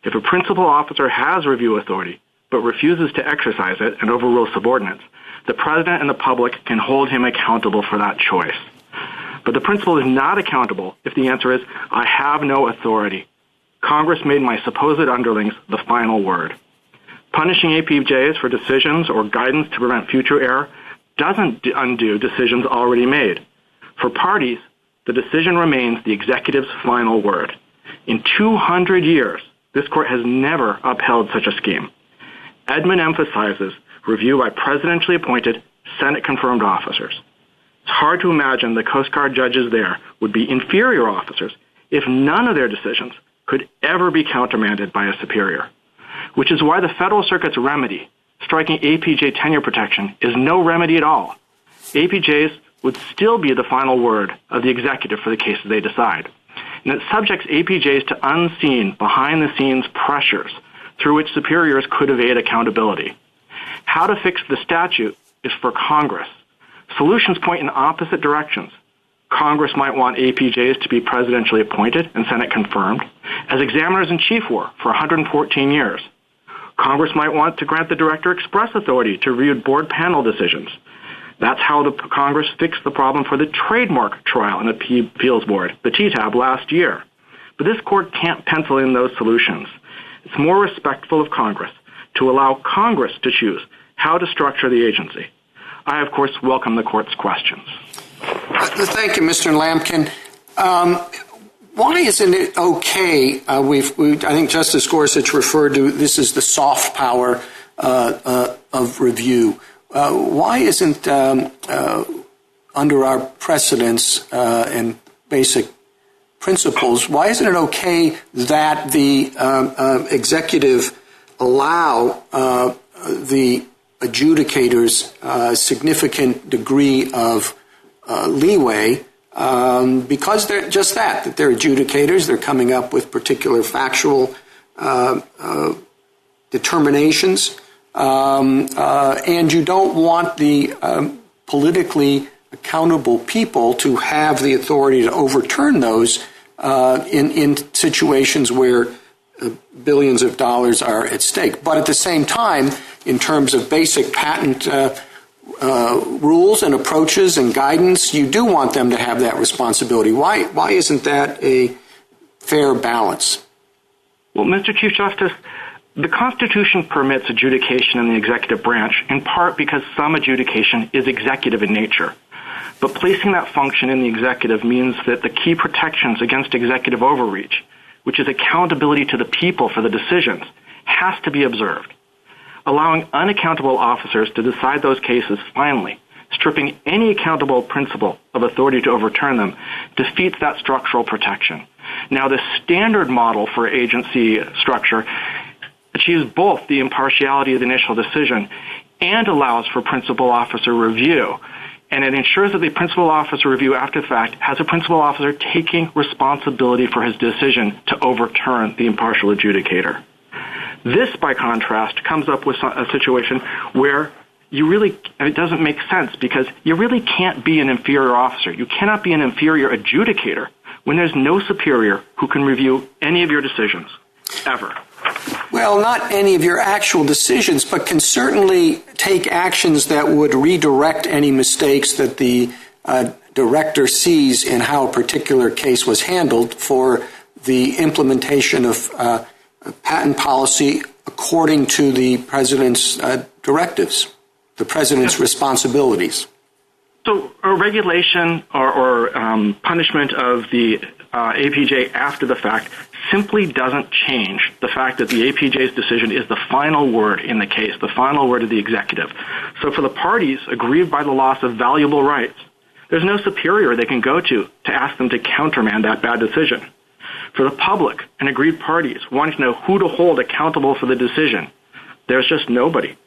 If a principal officer has review authority but refuses to exercise it and overrules subordinates, the president and the public can hold him accountable for that choice. But the principal is not accountable if the answer is, I have no authority. Congress made my supposed underlings the final word. Punishing APJs for decisions or guidance to prevent future error doesn't undo decisions already made. For parties, the decision remains the executive's final word. In 200 years, this court has never upheld such a scheme. Edmund emphasizes review by presidentially appointed, Senate-confirmed officers. It's hard to imagine the Coast Guard judges there would be inferior officers if none of their decisions could ever be countermanded by a superior, which is why the Federal Circuit's remedy, striking APJ tenure protection, is no remedy at all. APJs would still be the final word of the executive for the cases they decide, and it subjects APJs to unseen, behind-the-scenes pressures through which superiors could evade accountability. How to fix the statute is for Congress. Solutions point in opposite directions. Congress might want APJs to be presidentially appointed and Senate confirmed, as examiners-in-chief were for 114 years. Congress might want to grant the director express authority to review board panel decisions. That's how the Congress fixed the problem for the trademark trial and appeals board, the TTAB, last year. But this court can't pencil in those solutions. It's more respectful of Congress to allow Congress to choose how to structure the agency. I, of course, welcome the court's questions.
Thank you, Mr. Lampkin. Why isn't it okay? I think Justice Gorsuch referred to this as the soft power of review. Why isn't, under our precedents and basic principles, why isn't it okay that the executive allow the adjudicators a significant degree of leeway because they're just that they're adjudicators, they're coming up with particular factual determinations, and you don't want the politically accountable people to have the authority to overturn those in situations where billions of dollars are at stake. But at the same time, in terms of basic patent rules and approaches and guidance, you do want them to have that responsibility. Why isn't that a fair balance?
Well, Mr. Chief Justice, the Constitution permits adjudication in the executive branch, in part because some adjudication is executive in nature. But placing that function in the executive means that the key protections against executive overreach, which is accountability to the people for the decisions, has to be observed. Allowing unaccountable officers to decide those cases finally, stripping any accountable principle of authority to overturn them, defeats that structural protection. Now, the standard model for agency structure achieves both the impartiality of the initial decision and allows for principal officer review. And it ensures that the principal officer review after the fact has a principal officer taking responsibility for his decision to overturn the impartial adjudicator. This, by contrast, comes up with a situation where it doesn't make sense because you really can't be an inferior officer. You cannot be an inferior adjudicator when there's no superior who can review any of your decisions, ever.
Well, not any of your actual decisions, but can certainly take actions that would redirect any mistakes that the director sees in how a particular case was handled for the implementation of patent policy according to the president's directives, the president's responsibilities.
So a regulation or punishment of the APJ after the fact simply doesn't change the fact that the APJ's decision is the final word in the case, the final word of the executive. So for the parties aggrieved by the loss of valuable rights, there's no superior they can go to ask them to countermand that bad decision. For the public and aggrieved parties wanting to know who to hold accountable for the decision, there's just nobody.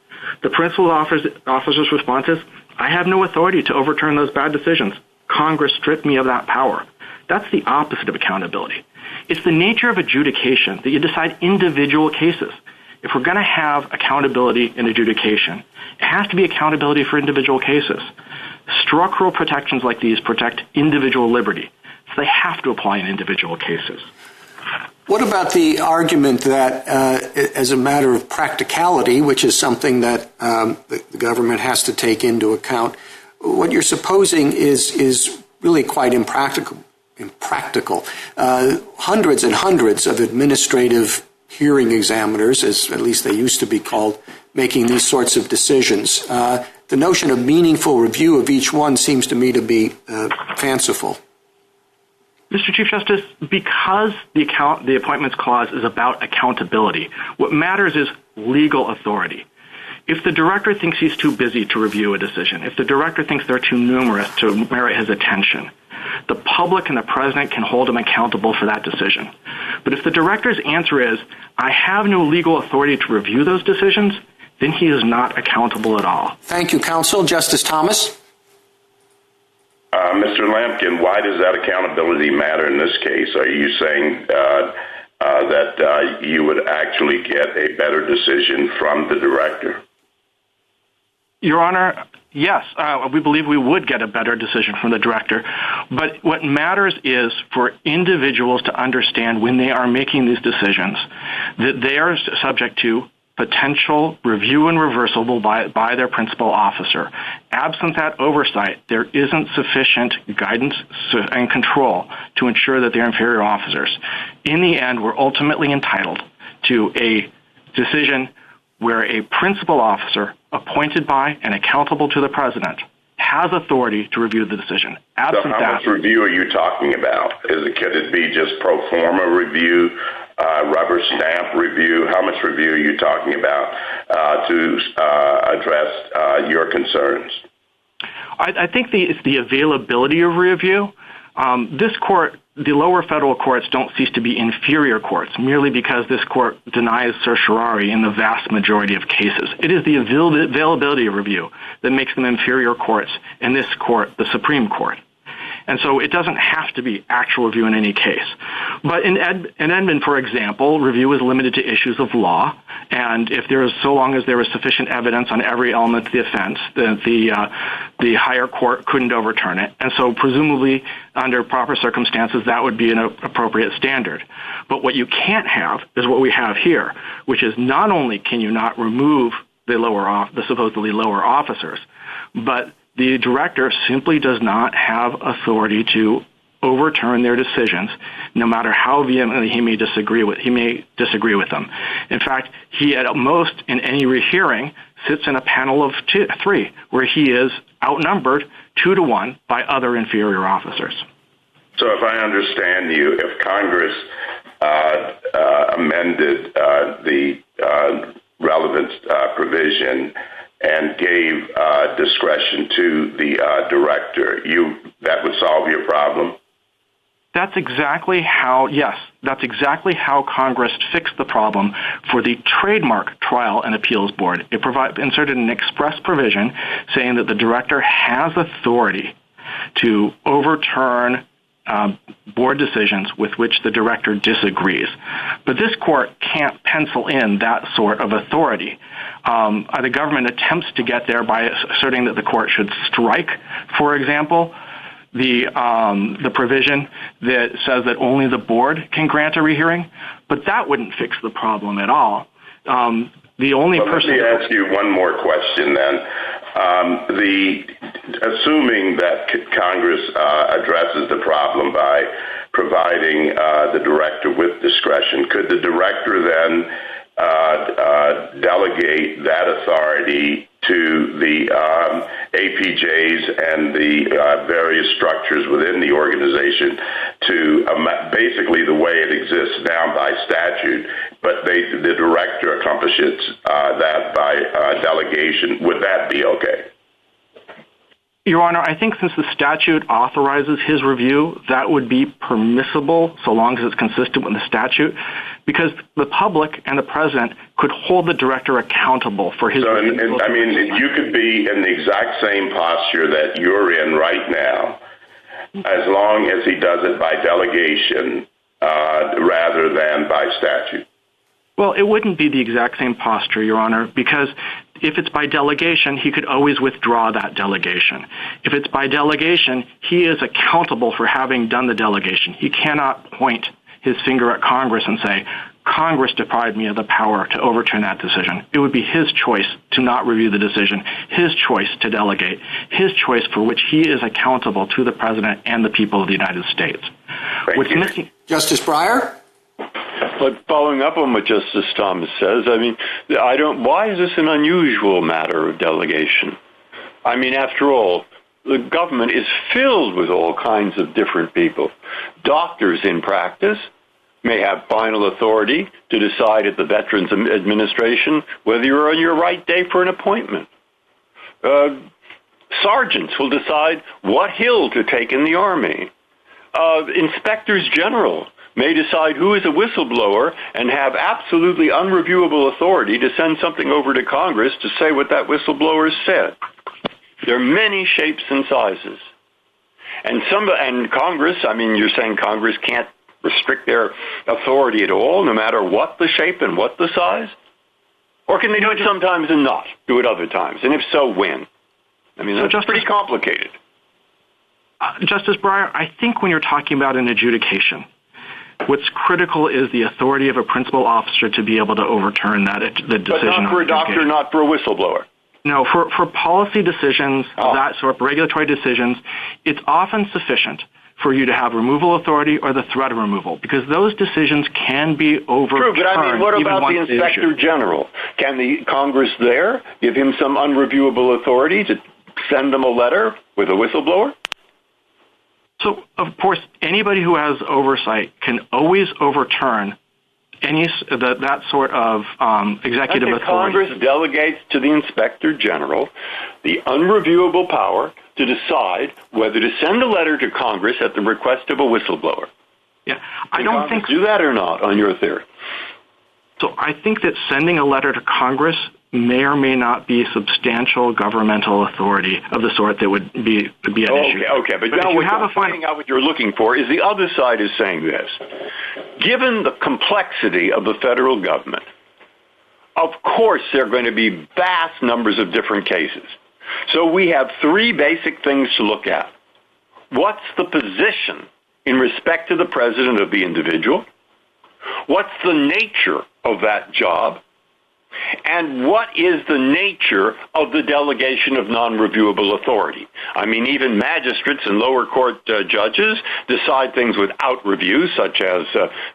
The principal officer's response is, I have no authority to overturn those bad decisions. Congress stripped me of that power. That's the opposite of accountability. It's the nature of adjudication that you decide individual cases. If we're going to have accountability in adjudication, it has to be accountability for individual cases. Structural protections like these protect individual liberty, so they have to apply in individual cases.
What about the argument that as a matter of practicality, which is something that the government has to take into account, what you're supposing is really quite impractical. Hundreds and hundreds of administrative hearing examiners, as at least they used to be called, making these sorts of decisions. The notion of meaningful review of each one seems to me to be fanciful.
Mr. Chief Justice, because the Appointments Clause is about accountability, what matters is legal authority. If the director thinks he's too busy to review a decision, if the director thinks they're too numerous to merit his attention, the public and the president can hold him accountable for that decision. But if the director's answer is, I have no legal authority to review those decisions, then he is not accountable at all.
Thank you, counsel. Justice Thomas?
Mr. Lampkin, why does that accountability matter in this case? Are you saying that you would actually get a better decision from the director?
Your Honor, yes, we believe we would get a better decision from the director. But what matters is for individuals to understand when they are making these decisions that they are subject to potential review and reversible by their principal officer. Absent that oversight, there isn't sufficient guidance and control to ensure that they're inferior officers. In the end, we're ultimately entitled to a decision where a principal officer appointed by and accountable to the president has authority to review the decision.
So how much review are you talking about? Could it be just pro forma review, rubber stamp review? How much review are you talking about to address your concerns?
I think it's the availability of review. This court, the lower federal courts don't cease to be inferior courts merely because this court denies certiorari in the vast majority of cases. It is the availability of review that makes them inferior courts, and this court, the Supreme Court. And so it doesn't have to be actual review in any case. But in Edmund, for example, review is limited to issues of law, and if there is, so long as there is sufficient evidence on every element of the offense, the higher court couldn't overturn it. And so presumably, under proper circumstances, that would be an appropriate standard. But what you can't have is what we have here, which is not only can you not remove the supposedly lower officers, but the director simply does not have authority to overturn their decisions, no matter how vehemently he may disagree with them. In fact, he at most in any rehearing sits in a panel of three, where he is outnumbered 2-1 by other inferior officers.
So if I understand you, if Congress amended the relevant provision and gave discretion to the director, that would solve your problem?
That's exactly how Congress fixed the problem for the Trademark Trial and Appeals Board. It inserted an express provision saying that the director has authority to overturn board decisions with which the director disagrees. But this court can't pencil in that sort of authority. The government attempts to get there by asserting that the court should strike, for example, the provision that says that only the board can grant a rehearing, but that wouldn't fix the problem at all. Let me
ask you one more question then. Assuming that Congress addresses the problem by providing the director with discretion, could the director then delegate that authority to the APJs and the various structures within the organization to basically the way it exists now by statute, but the director accomplishes that by delegation? Would that be okay?
Your Honor, I think since the statute authorizes his review, that would be permissible so long as it's consistent with the statute, because the public and the president could hold the director accountable for his review.
You could be in the exact same posture that you're in right now, as long as he does it by delegation rather than by statute.
Well, it wouldn't be the exact same posture, Your Honor, because if it's by delegation, he could always withdraw that delegation. If it's by delegation, he is accountable for having done the delegation. He cannot point his finger at Congress and say, Congress deprived me of the power to overturn that decision. It would be his choice to not review the decision, his choice to delegate, his choice for which he is accountable to the president and the people of the United States.
Justice Breyer?
But following up on what Justice Thomas says, why is this an unusual matter of delegation? After all, the government is filled with all kinds of different people. Doctors in practice, may have final authority to decide at the Veterans Administration whether you're on your right day for an appointment. Sergeants will decide what hill to take in the Army. Inspectors general may decide who is a whistleblower and have absolutely unreviewable authority to send something over to Congress to say what that whistleblower said. There are many shapes and sizes. And Congress, I mean, you're saying Congress can't restrict their authority at all, no matter what the shape and what the size? Or can they do it sometimes and not do it other times? And if so, when? I mean, that's pretty complicated.
Justice Breyer, I think when you're talking about an adjudication, what's critical is the authority of a principal officer to be able to overturn the decision.
But not for a doctor, not for a whistleblower.
No, for policy decisions of that sort, for regulatory decisions, it's often sufficient for you to have removal authority or the threat of removal, because those decisions can be overturned.
True, but I mean, what about the Inspector General? Can the Congress there give him some unreviewable authority to send them a letter with a whistleblower?
So, of course, anybody who has oversight can always overturn that sort of executive authority.
Congress delegates to the Inspector General the unreviewable power to decide whether to send a letter to Congress at the request of a whistleblower.
Yeah, I don't think
do that or not on your theory.
So I think that sending a letter to Congress may or may not be substantial governmental authority of the sort that would be an issue.
Okay, but now what you're finding out what you're looking for is the other side is saying this. Given the complexity of the federal government, of course there are going to be vast numbers of different cases. So we have three basic things to look at. What's the position in respect to the president of the individual? What's the nature of that job? And what is the nature of the delegation of non-reviewable authority? I mean, even magistrates and lower court judges decide things without review, such as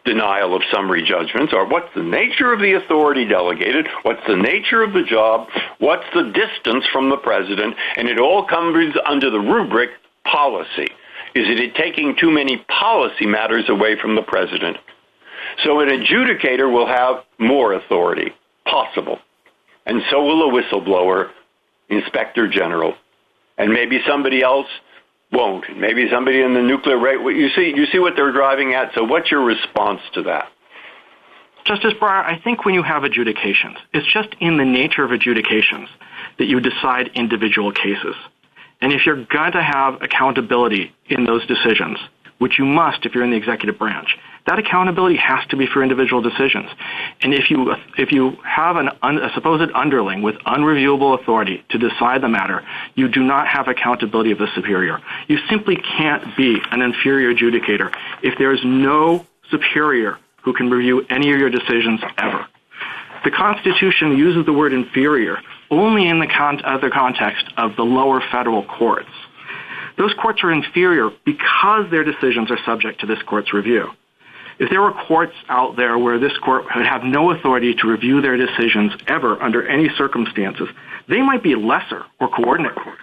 denial of summary judgments, or what's the nature of the authority delegated, what's the nature of the job, what's the distance from the president, and it all comes under the rubric policy. Is it taking too many policy matters away from the president? So an adjudicator will have more authority. Possible. And so will a whistleblower, Inspector General. And maybe somebody else won't. Maybe somebody in the nuclear rate. You see what they're driving at? So what's your response to that?
Justice Breyer, I think when you have adjudications, it's just in the nature of adjudications that you decide individual cases. And if you're going to have accountability in those decisions, which you must if you're in the executive branch, that accountability has to be for individual decisions. And if you have a supposed underling with unreviewable authority to decide the matter, you do not have accountability of the superior. You simply can't be an inferior adjudicator if there is no superior who can review any of your decisions ever. The Constitution uses the word inferior only in the other context of the lower federal courts. Those courts are inferior because their decisions are subject to this court's review. If there were courts out there where this court would have no authority to review their decisions ever under any circumstances, they might be lesser or coordinate courts.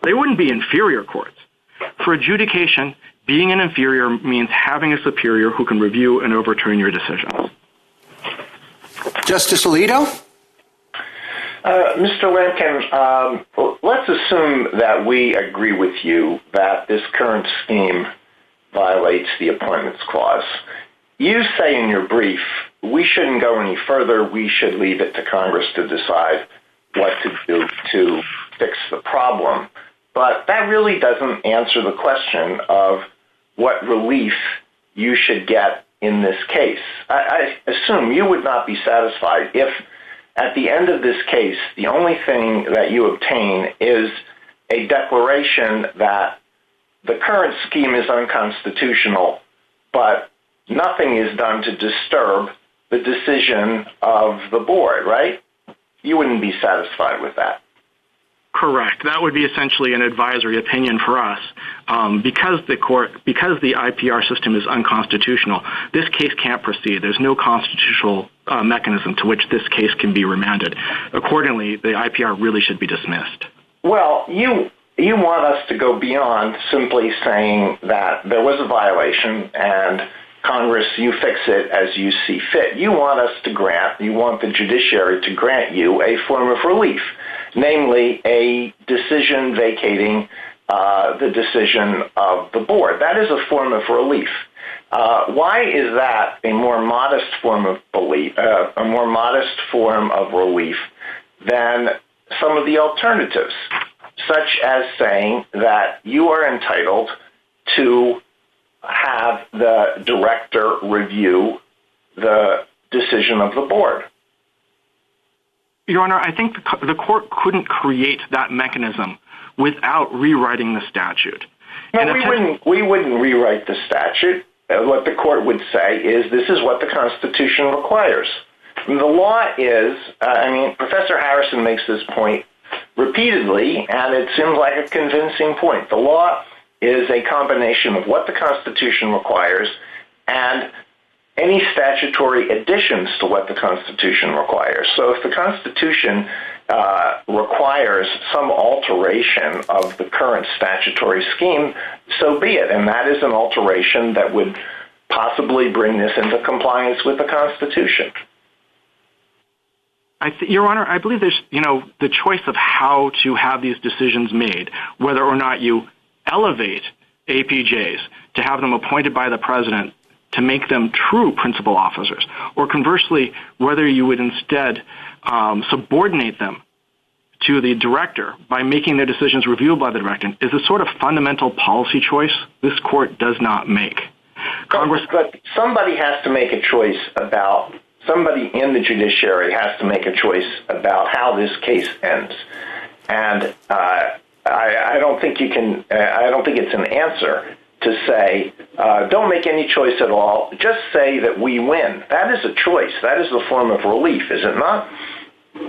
They wouldn't be inferior courts. For adjudication, being an inferior means having a superior who can review and overturn your decisions.
Justice Alito?
Mr. Lincoln, let's assume that we agree with you that this current scheme violates the Appointments Clause. You say in your brief, we shouldn't go any further. We should leave it to Congress to decide what to do to fix the problem. But that really doesn't answer the question of what relief you should get in this case. I assume you would not be satisfied if at the end of this case, the only thing that you obtain is a declaration that the current scheme is unconstitutional, but nothing is done to disturb the decision of the board, right? You wouldn't be satisfied with that.
Correct. That would be essentially an advisory opinion for us. Because the IPR system is unconstitutional, this case can't proceed. There's no constitutional mechanism to which this case can be remanded. Accordingly, the IPR really should be dismissed.
Well, you want us to go beyond simply saying that there was a violation and Congress, you fix it as you see fit. You want the judiciary to grant you a form of relief, namely a decision vacating the decision of the board. That is a form of relief. Why is that a more modest form of relief than some of the alternatives, such as saying that you are entitled to have the director review the decision of the board?
Your Honor, I think the court couldn't create that mechanism without rewriting the statute.
No, we wouldn't rewrite the statute. What the court would say is this is what the Constitution requires. And the law is, Professor Harrison makes this point repeatedly, and it seems like a convincing point. The law is a combination of what the Constitution requires and any statutory additions to what the Constitution requires. So if the Constitution requires some alteration of the current statutory scheme, so be it. And that is an alteration that would possibly bring this into compliance with the Constitution.
Your Honor, I believe there's, the choice of how to have these decisions made, whether or not you elevate APJs to have them appointed by the president to make them true principal officers, or conversely, whether you would instead subordinate them to the director by making their decisions reviewed by the director, is a sort of fundamental policy choice this court does not make.
But somebody has to make a choice about, somebody in the judiciary has to make a choice about how this case ends. And I don't think it's an answer to say, don't make any choice at all, just say that we win. That is a choice. That is a form of relief, is it not?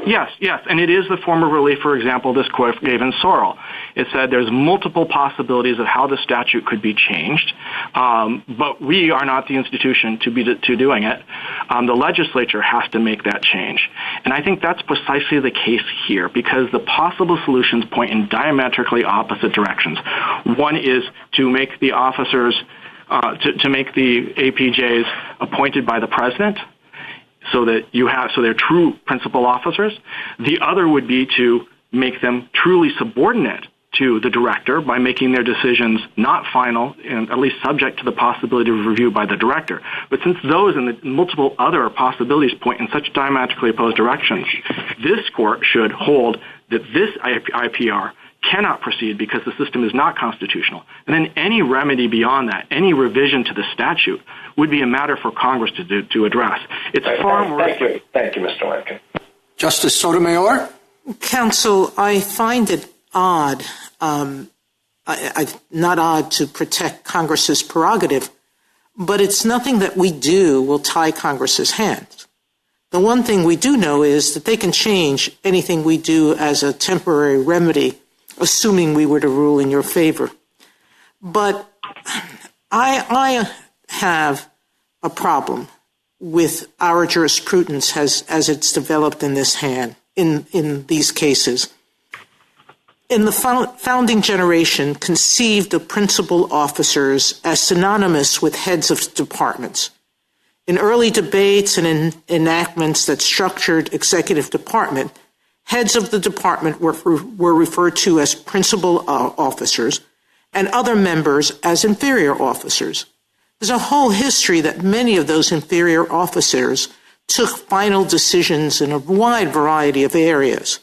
Yes, and it is the form of relief, for example, this court gave in Sorrell. It said there's multiple possibilities of how the statute could be changed, but we are not the institution to doing it. The legislature has to make that change. And I think that's precisely the case here, because the possible solutions point in diametrically opposite directions. One is to make the officers, to make the APJs appointed by the president, so they're true principal officers. The other would be to make them truly subordinate to the director by making their decisions not final and at least subject to the possibility of review by the director. But since those and the multiple other possibilities point in such diametrically opposed directions, this court should hold that this IPR cannot proceed because the system is not constitutional. And then any remedy beyond that, any revision to the statute, would be a matter for Congress to address. It's far more...
Thank you, Mr. Lincoln.
Justice Sotomayor?
Counsel, I find it odd, not odd to protect Congress's prerogative, but it's nothing that we do will tie Congress's hands. The one thing we do know is that they can change anything we do as a temporary remedy, assuming we were to rule in your favor. But I have a problem with our jurisprudence as it's developed in this in these cases. In the founding generation, conceived of principal officers as synonymous with heads of departments. In early debates and in enactments that structured executive department, heads of the department were referred to as principal officers and other members as inferior officers. There's a whole history that many of those inferior officers took final decisions in a wide variety of areas.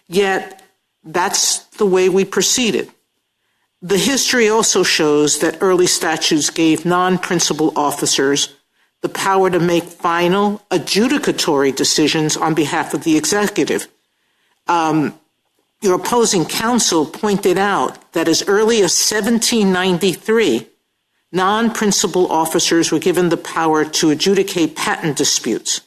Yet, that's the way we proceeded. The history also shows that early statutes gave non-principal officers the power to make final adjudicatory decisions on behalf of the executive. Your opposing counsel pointed out that as early as 1793, non-principal officers were given the power to adjudicate patent disputes.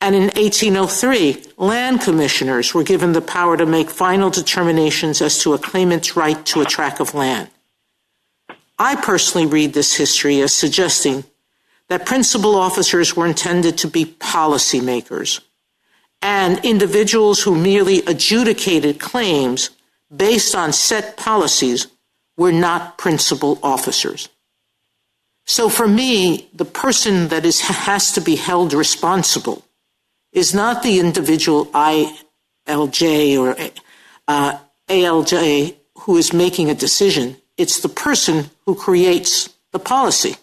And in 1803, land commissioners were given the power to make final determinations as to a claimant's right to a tract of land. I personally read this history as suggesting that principal officers were intended to be policymakers, and individuals who merely adjudicated claims based on set policies were not principal officers. So for me, the person that has to be held responsible is not the individual ILJ or ALJ who is making a decision. It's the person who creates the policy.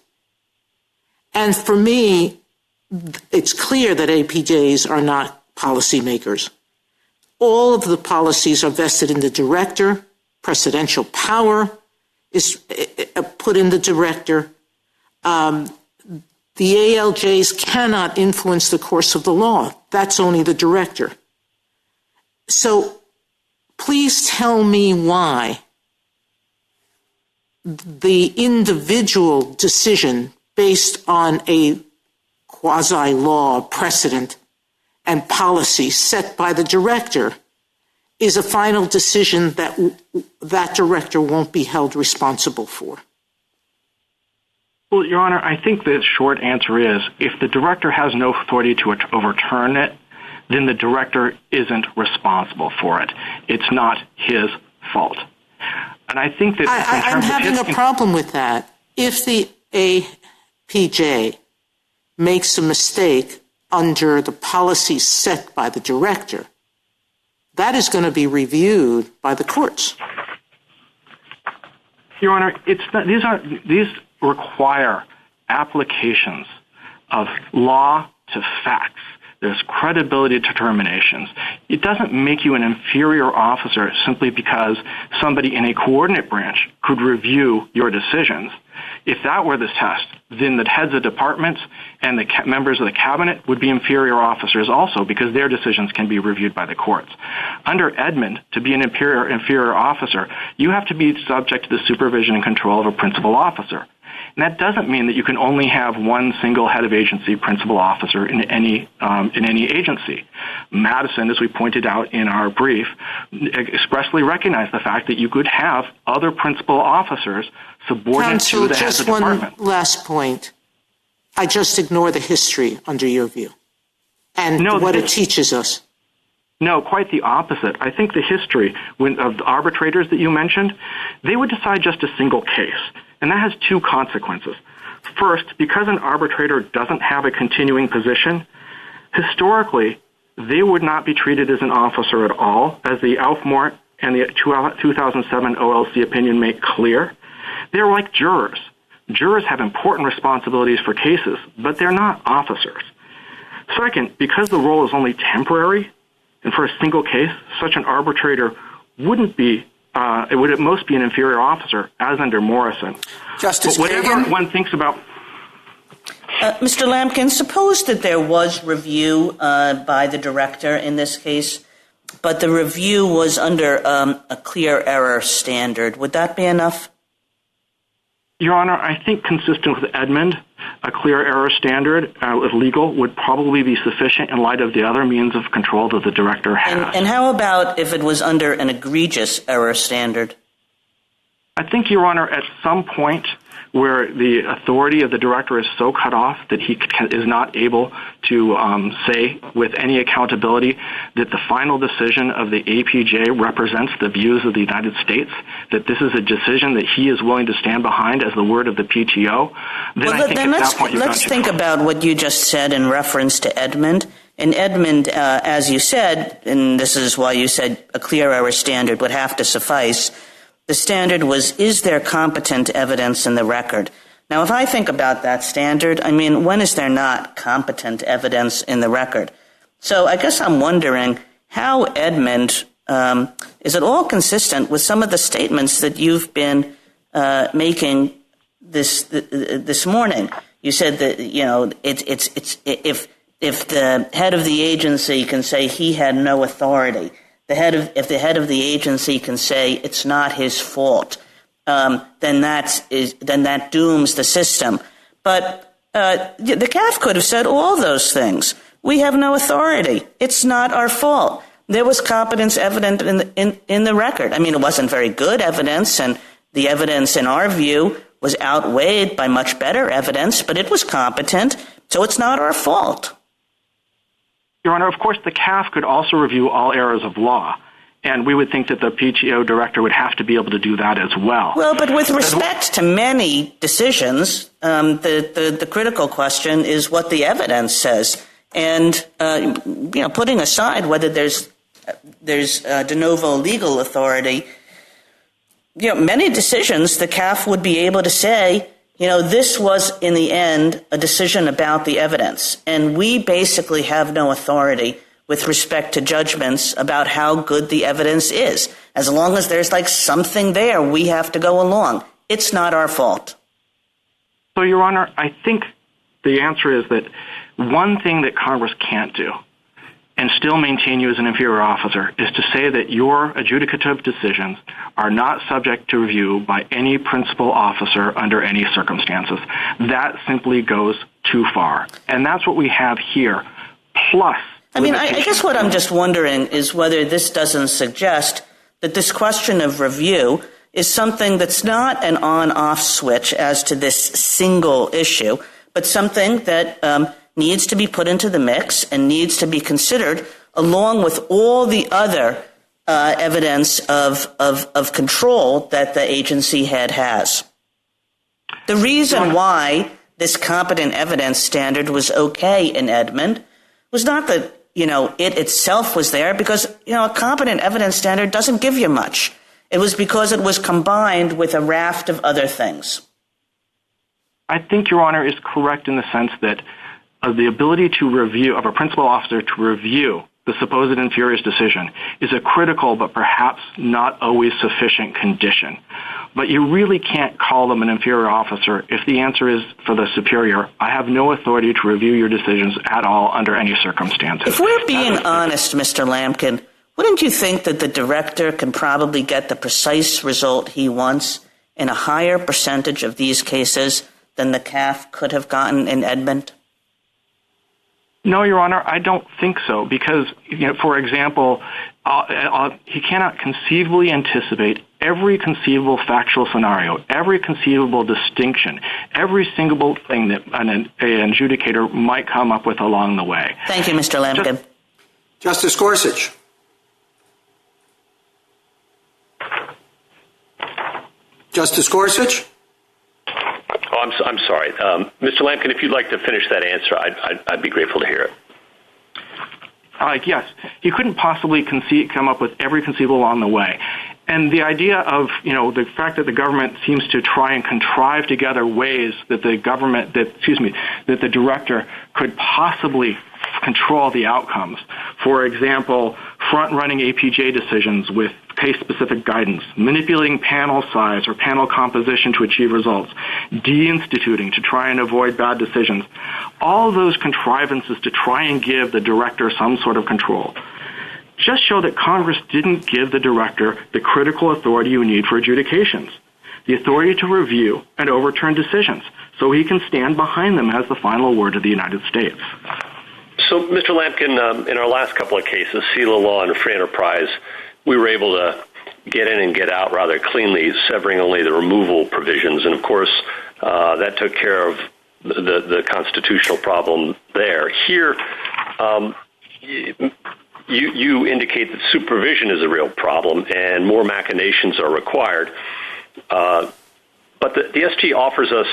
And for me, it's clear that APJs are not policymakers. All of the policies are vested in the director. Precedential power is put in the director. The ALJs cannot influence the course of the law. That's only the director. So please tell me why the individual decision based on a quasi-law precedent and policy set by the director is a final decision that that director won't be held responsible for.
Well, Your Honor, I think the short answer is if the director has no authority to overturn it, then the director isn't responsible for it. It's not his fault. And I think that
I'm having a problem with that. If the APJ makes a mistake under the policy set by the director, that is going to be reviewed by the courts.
Your Honor, these require applications of law to facts. There's credibility determinations. It doesn't make you an inferior officer simply because somebody in a coordinate branch could review your decisions. If that were the test, then the heads of departments and the members of the cabinet would be inferior officers also because their decisions can be reviewed by the courts. Under Edmund, to be an inferior officer, you have to be subject to the supervision and control of a principal officer. And that doesn't mean that you can only have one single head of agency principal officer in any agency. Madison, as we pointed out in our brief, expressly recognized the fact that you could have other principal officers subordinate to the head of the department.
Just one last point. I just ignore the history under your view and what it teaches us.
No, quite the opposite. I think the history of the arbitrators that you mentioned, they would decide just a single case. And that has two consequences. First, because an arbitrator doesn't have a continuing position, historically, they would not be treated as an officer at all, as the Alfmort and the 2007 OLC opinion make clear. They're like jurors. Jurors have important responsibilities for cases, but they're not officers. Second, because the role is only temporary, and for a single case, such an arbitrator wouldn't be it would at most be an inferior officer, as under Morrison.
Justice
but whatever
Kagan?
One thinks about...
Mr. Lampkin, suppose that there was review by the director in this case, but the review was under a clear error standard. Would that be enough?
Your Honor, I think consistent with Edmund, a clear error standard with legal would probably be sufficient in light of the other means of control that the director has.
And how about if it was under an egregious error standard?
I think, Your Honor, at some point where the authority of the director is so cut off that he is not able to say with any accountability that the final decision of the APJ represents the views of the United States, that this is a decision that he is willing to stand behind as the word of the PTO, then I think at that point
let's think about what you just said in reference to Edmund. In Edmund, as you said, and this is why you said a clear error standard would have to suffice, the standard was, is there competent evidence in the record? Now, if I think about that standard, I mean, when is there not competent evidence in the record? So I guess I'm wondering how Edmund, is it all consistent with some of the statements that you've been making this morning? You said that, you know, if the head of the agency can say he had no authority, if the head of the agency can say it's not his fault, then that dooms the system. But the CAF could have said all those things. We have no authority. It's not our fault. There was competence evident in the record. I mean, it wasn't very good evidence, and the evidence in our view was outweighed by much better evidence, but it was competent, so it's not our fault.
Your Honor, of course, the CAF could also review all errors of law. And we would think that the PTO director would have to be able to do that as well.
Well, but with respect to many decisions, the critical question is what the evidence says. And, putting aside whether there's de novo legal authority, many decisions the CAF would be able to say, this was in the end a decision about the evidence. And we basically have no authority with respect to judgments about how good the evidence is. As long as there's something there, we have to go along. It's not our fault.
So, Your Honor, I think the answer is that one thing that Congress can't do and still maintain you as an inferior officer is to say that your adjudicative decisions are not subject to review by any principal officer under any circumstances. That simply goes too far. And that's what we have here. Plus,
I guess what I'm just wondering is whether this doesn't suggest that this question of review is something that's not an on-off switch as to this single issue, but something that needs to be put into the mix and needs to be considered along with all the other evidence of control that the agency head has. The reason why this competent evidence standard was okay in Edmund was not that it itself was there, because, a competent evidence standard doesn't give you much. It was because it was combined with a raft of other things.
I think Your Honor is correct in the sense that the ability to review, of a principal officer to review the supposed inferior's decision is a critical but perhaps not always sufficient condition. But you really can't call them an inferior officer if the answer is for the superior, I have no authority to review your decisions at all under any circumstances.
If we're being honest, Mr. Lampkin, wouldn't you think that the director can probably get the precise result he wants in a higher percentage of these cases than the CAF could have gotten in Edmund?
No, Your Honor, I don't think so, because, for example, he cannot conceivably anticipate every conceivable factual scenario, every conceivable distinction, every single thing that an adjudicator might come up with along the way.
Thank you, Mr. Lampkin.
Justice Gorsuch. Justice Gorsuch?
Oh, I'm sorry. Mr. Lampkin, if you'd like to finish that answer, I'd be grateful to hear it.
Yes. He couldn't possibly come up with every conceivable along the way. And the idea of, the fact that the government seems to try and contrive together ways that that the director could possibly control the outcomes. For example, front-running APJ decisions with case-specific guidance, manipulating panel size or panel composition to achieve results, deinstituting to try and avoid bad decisions. All those contrivances to try and give the director some sort of control just show that Congress didn't give the director the critical authority you need for adjudications, the authority to review and overturn decisions, so he can stand behind them as the final word of the United States.
So, Mr. Lampkin, in our last couple of cases, SELA law and free enterprise, we were able to get in and get out rather cleanly, severing only the removal provisions. And, of course, that took care of the constitutional problem there. Here, you indicate that supervision is a real problem and more machinations are required. But the SG offers us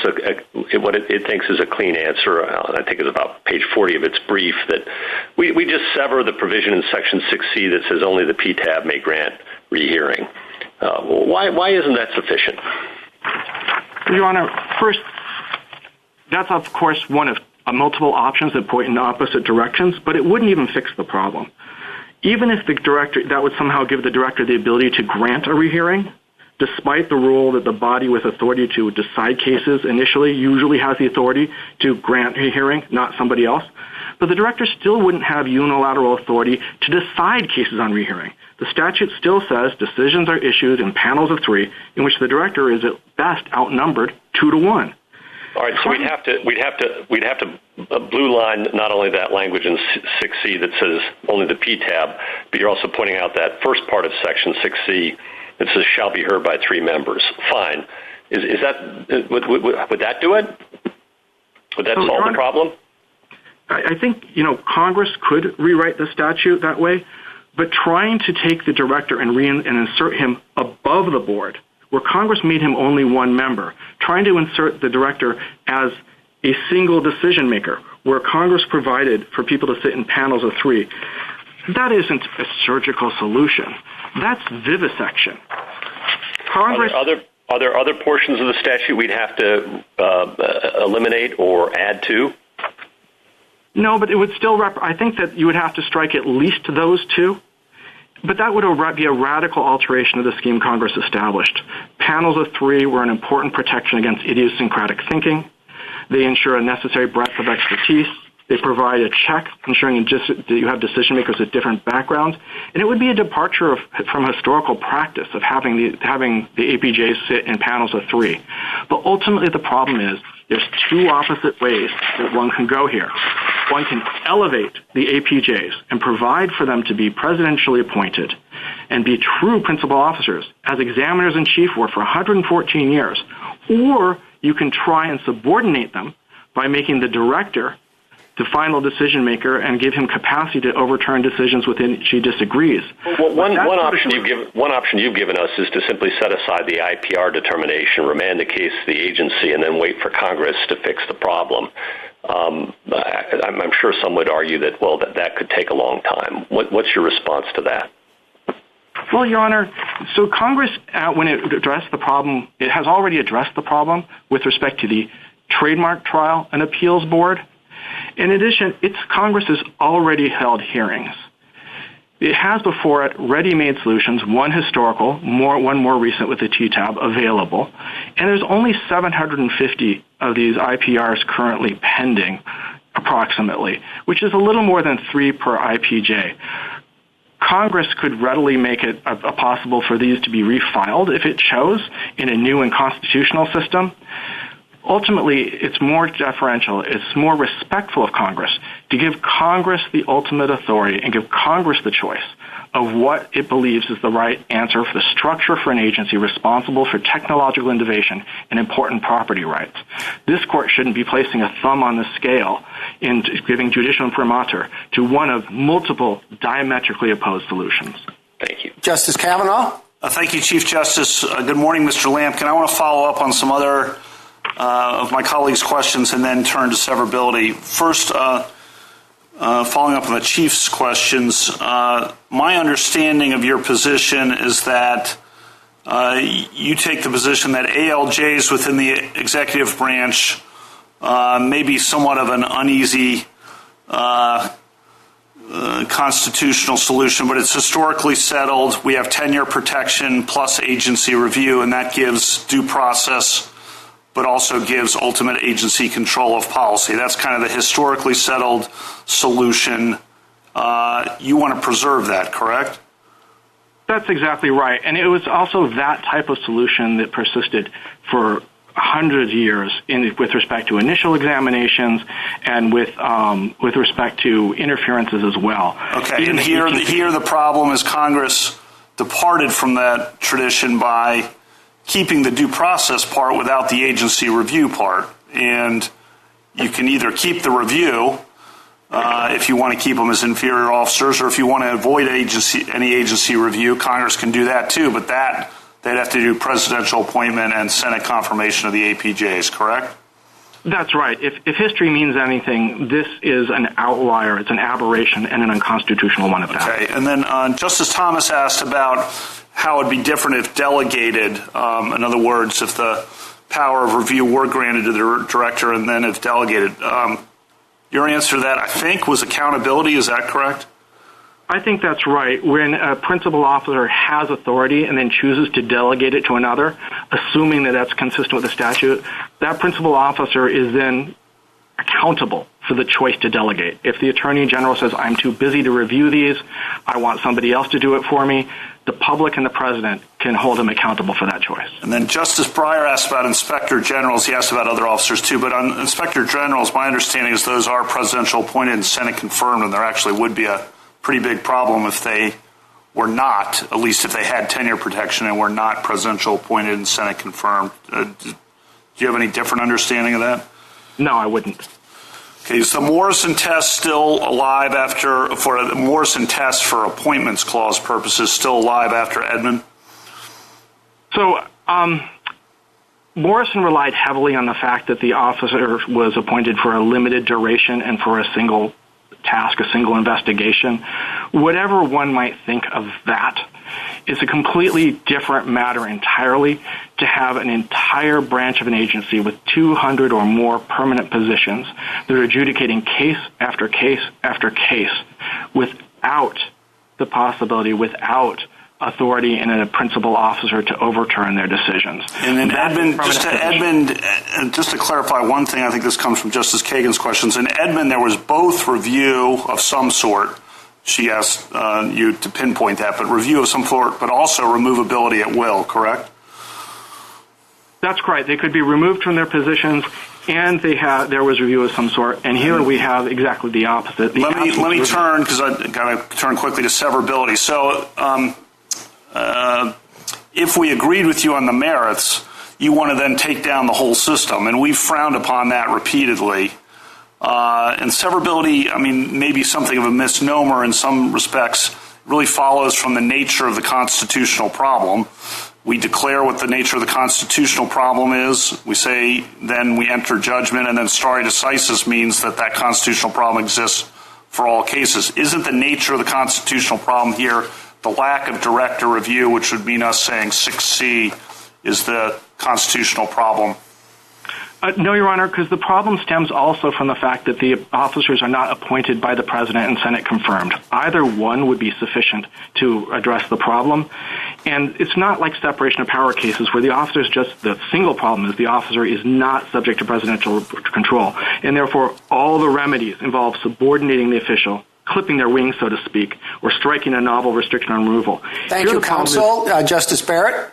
what it thinks is a clean answer. I think it's about page 40 of its brief that we just sever the provision in Section 6C that says only the PTAB may grant rehearing. Why isn't that sufficient?
Your Honor, first, that's, of course, one of multiple options that point in opposite directions, but it wouldn't even fix the problem. Even if the director, that would somehow give the director the ability to grant a rehearing, despite the rule that the body with authority to decide cases initially usually has the authority to grant a hearing, not somebody else. But the director still wouldn't have unilateral authority to decide cases on rehearing. The statute still says decisions are issued in panels of 3, in which the director is at best outnumbered 2-to-1.
All right, so we'd have to blue line not only that language in 6C that says only the PTAB, but you're also pointing out that first part of Section 6C that says shall be heard by 3 members. Fine. Is that would that do it? Would that solve the problem?
I think Congress could rewrite the statute that way, But trying to take the director and insert him above the board, where Congress made him only one member, trying to insert the director as a single decision maker, where Congress provided for people to sit in panels of 3, that isn't a surgical solution. That's vivisection. Congress.
Are there other portions of the statute we'd have to eliminate or add to?
No, but it would still. I think that you would have to strike at least those 2. But that would be a radical alteration of the scheme Congress established. Panels of 3 were an important protection against idiosyncratic thinking. They ensure a necessary breadth of expertise. They provide a check ensuring that you have decision makers with different backgrounds. And it would be a departure from historical practice of having the APJs sit in panels of 3. But ultimately the problem is there's 2 opposite ways that one can go here. One can elevate the APJs and provide for them to be presidentially appointed and be true principal officers, as examiners-in-chief were for 114 years. Or you can try and subordinate them by making the director the final decision maker and give him capacity to overturn decisions with which he disagrees.
Well, one option you've given us is to simply set aside the IPR determination, remand the case to the agency, and then wait for Congress to fix the problem. I'm sure some would argue that that could take a long time. What's your response to that?
Well, Your Honor, so Congress, when it addressed the problem, it has already addressed the problem with respect to the Trademark Trial and Appeals Board. In addition, Congress has already held hearings. It has before it ready-made solutions, one historical, one more recent with the TTAB available, and there's only 750 of these IPRs currently pending, approximately, which is a little more than 3 per IPJ. Congress could readily make it possible for these to be refiled if it chose in a new and constitutional system. Ultimately, it's more deferential, it's more respectful of Congress to give Congress the ultimate authority and give Congress the choice of what it believes is the right answer for the structure for an agency responsible for technological innovation and important property rights. This court shouldn't be placing a thumb on the scale in giving judicial imprimatur to one of multiple diametrically opposed solutions.
Thank you.
Justice Kavanaugh?
Thank you, Chief Justice. Good morning, Mr. Lampkin. I want to follow up on some other of my colleagues' questions and then turn to severability. First, following up on the Chief's questions, my understanding of your position is that you take the position that ALJs within the executive branch may be somewhat of an uneasy constitutional solution, but it's historically settled. We have tenure protection plus agency review, and that gives due process but also gives ultimate agency control of policy. That's kind of the historically settled solution. You want to preserve that, correct?
That's exactly right. And it was also that type of solution that persisted for 100 years with respect to initial examinations and with respect to interferences as well.
Okay, and here the problem is Congress departed from that tradition by keeping the due process part without the agency review part. And you can either keep the review if you want to keep them as inferior officers, or if you want to avoid any agency review, Congress can do that too, but they'd have to do presidential appointment and Senate confirmation of the APJs, correct?
That's right. If history means anything, this is an outlier. It's an aberration and an unconstitutional one at that.
Okay, and then Justice Thomas asked about how it would be different if delegated. In other words, if the power of review were granted to the director and then if delegated. Your answer to that, I think, was accountability. Is that correct?
I think that's right. When a principal officer has authority and then chooses to delegate it to another, assuming that that's consistent with the statute, that principal officer is then accountable for the choice to delegate. If the Attorney General says, I'm too busy to review these, I want somebody else to do it for me, the public and the president can hold him accountable for that choice.
And then Justice Breyer asked about Inspector Generals. He asked about other officers too, but on Inspector Generals, my understanding is those are presidential appointed and Senate confirmed, and there actually would be a pretty big problem if they were not, at least if they had tenure protection and were not presidential appointed and Senate confirmed. Do you have any different understanding of that?
No, I wouldn't.
Okay, is the Morrison test still alive for the Morrison test for appointments clause purposes still alive after Edmund?
So, Morrison relied heavily on the fact that the officer was appointed for a limited duration and for a single task, a single investigation. Whatever one might think of that, it's a completely different matter entirely to have an entire branch of an agency with 200 or more permanent positions that are adjudicating case after case after case without the possibility, without authority in a principal officer to overturn their decisions.
And then Edmund, just to clarify one thing, I think this comes from Justice Kagan's questions. In Edmund, there was both review of some sort. She asked you to pinpoint that, but review of some sort, but also removability at will, correct?
That's correct. They could be removed from their positions, and there was review of some sort. And here we have exactly the opposite. Let
me turn, because I've got to turn quickly to severability. So if we agreed with you on the merits, you want to then take down the whole system, and we've frowned upon that repeatedly. And severability, I mean, maybe something of a misnomer in some respects, really follows from the nature of the constitutional problem. We declare what the nature of the constitutional problem is. We say then we enter judgment, and then stare decisis means that that constitutional problem exists for all cases. Isn't the nature of the constitutional problem here the lack of director review, which would mean us saying 6C is the constitutional problem?
No, Your Honor, because the problem stems also from the fact that the officers are not appointed by the President and Senate confirmed. Either one would be sufficient to address the problem. And it's not like separation of power cases where the officers the single problem is the officer is not subject to presidential control. And therefore, all the remedies involve subordinating the official, clipping their wings, so to speak, or striking a novel restriction on removal.
Thank you, counsel. Justice Barrett?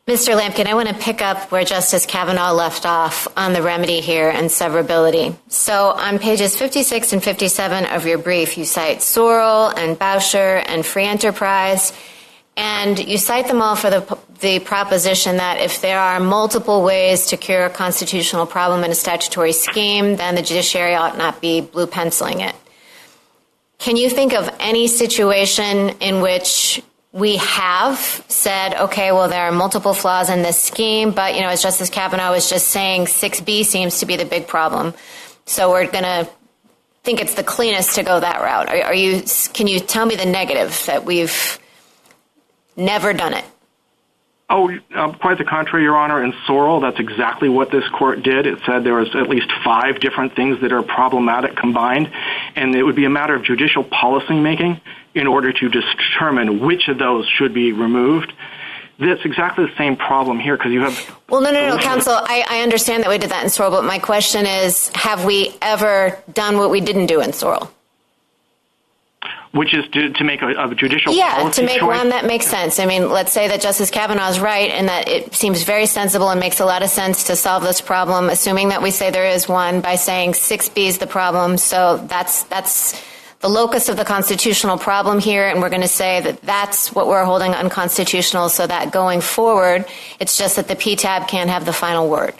Mr. Lampkin, I want to pick up where Justice Kavanaugh left off on the remedy here and severability. So on pages 56 and 57 of your brief, you cite Sorrell and Boucher and Free Enterprise, and you cite them all for the proposition that if there are multiple ways to cure a constitutional problem in a statutory scheme, then the judiciary ought not be blue penciling it. Can you think of any situation in which we have said, okay, well, there are multiple flaws in this scheme, but, as Justice Kavanaugh was just saying, 6B seems to be the big problem. So we're going to think it's the cleanest to go that route. Can you tell me the negative, that we've never done it?
Oh, quite the contrary, Your Honor. In Sorrell, that's exactly what this court did. It said there was at least 5 different things that are problematic combined, and it would be a matter of judicial policymaking in order to determine which of those should be removed. That's exactly the same problem here, because you have...
Well, no, counsel, I understand that we did that in Sorrell, but my question is, have we ever done what we didn't do in Sorrell?
Which is to make a judicial policy choice?
Yeah, to make one that makes sense. I mean, let's say that Justice Kavanaugh is right and that it seems very sensible and makes a lot of sense to solve this problem, assuming that we say there is one, by saying 6B is the problem. So that's the locus of the constitutional problem here, and we're going to say that that's what we're holding unconstitutional, so that going forward, it's just that the PTAB can't have the final word.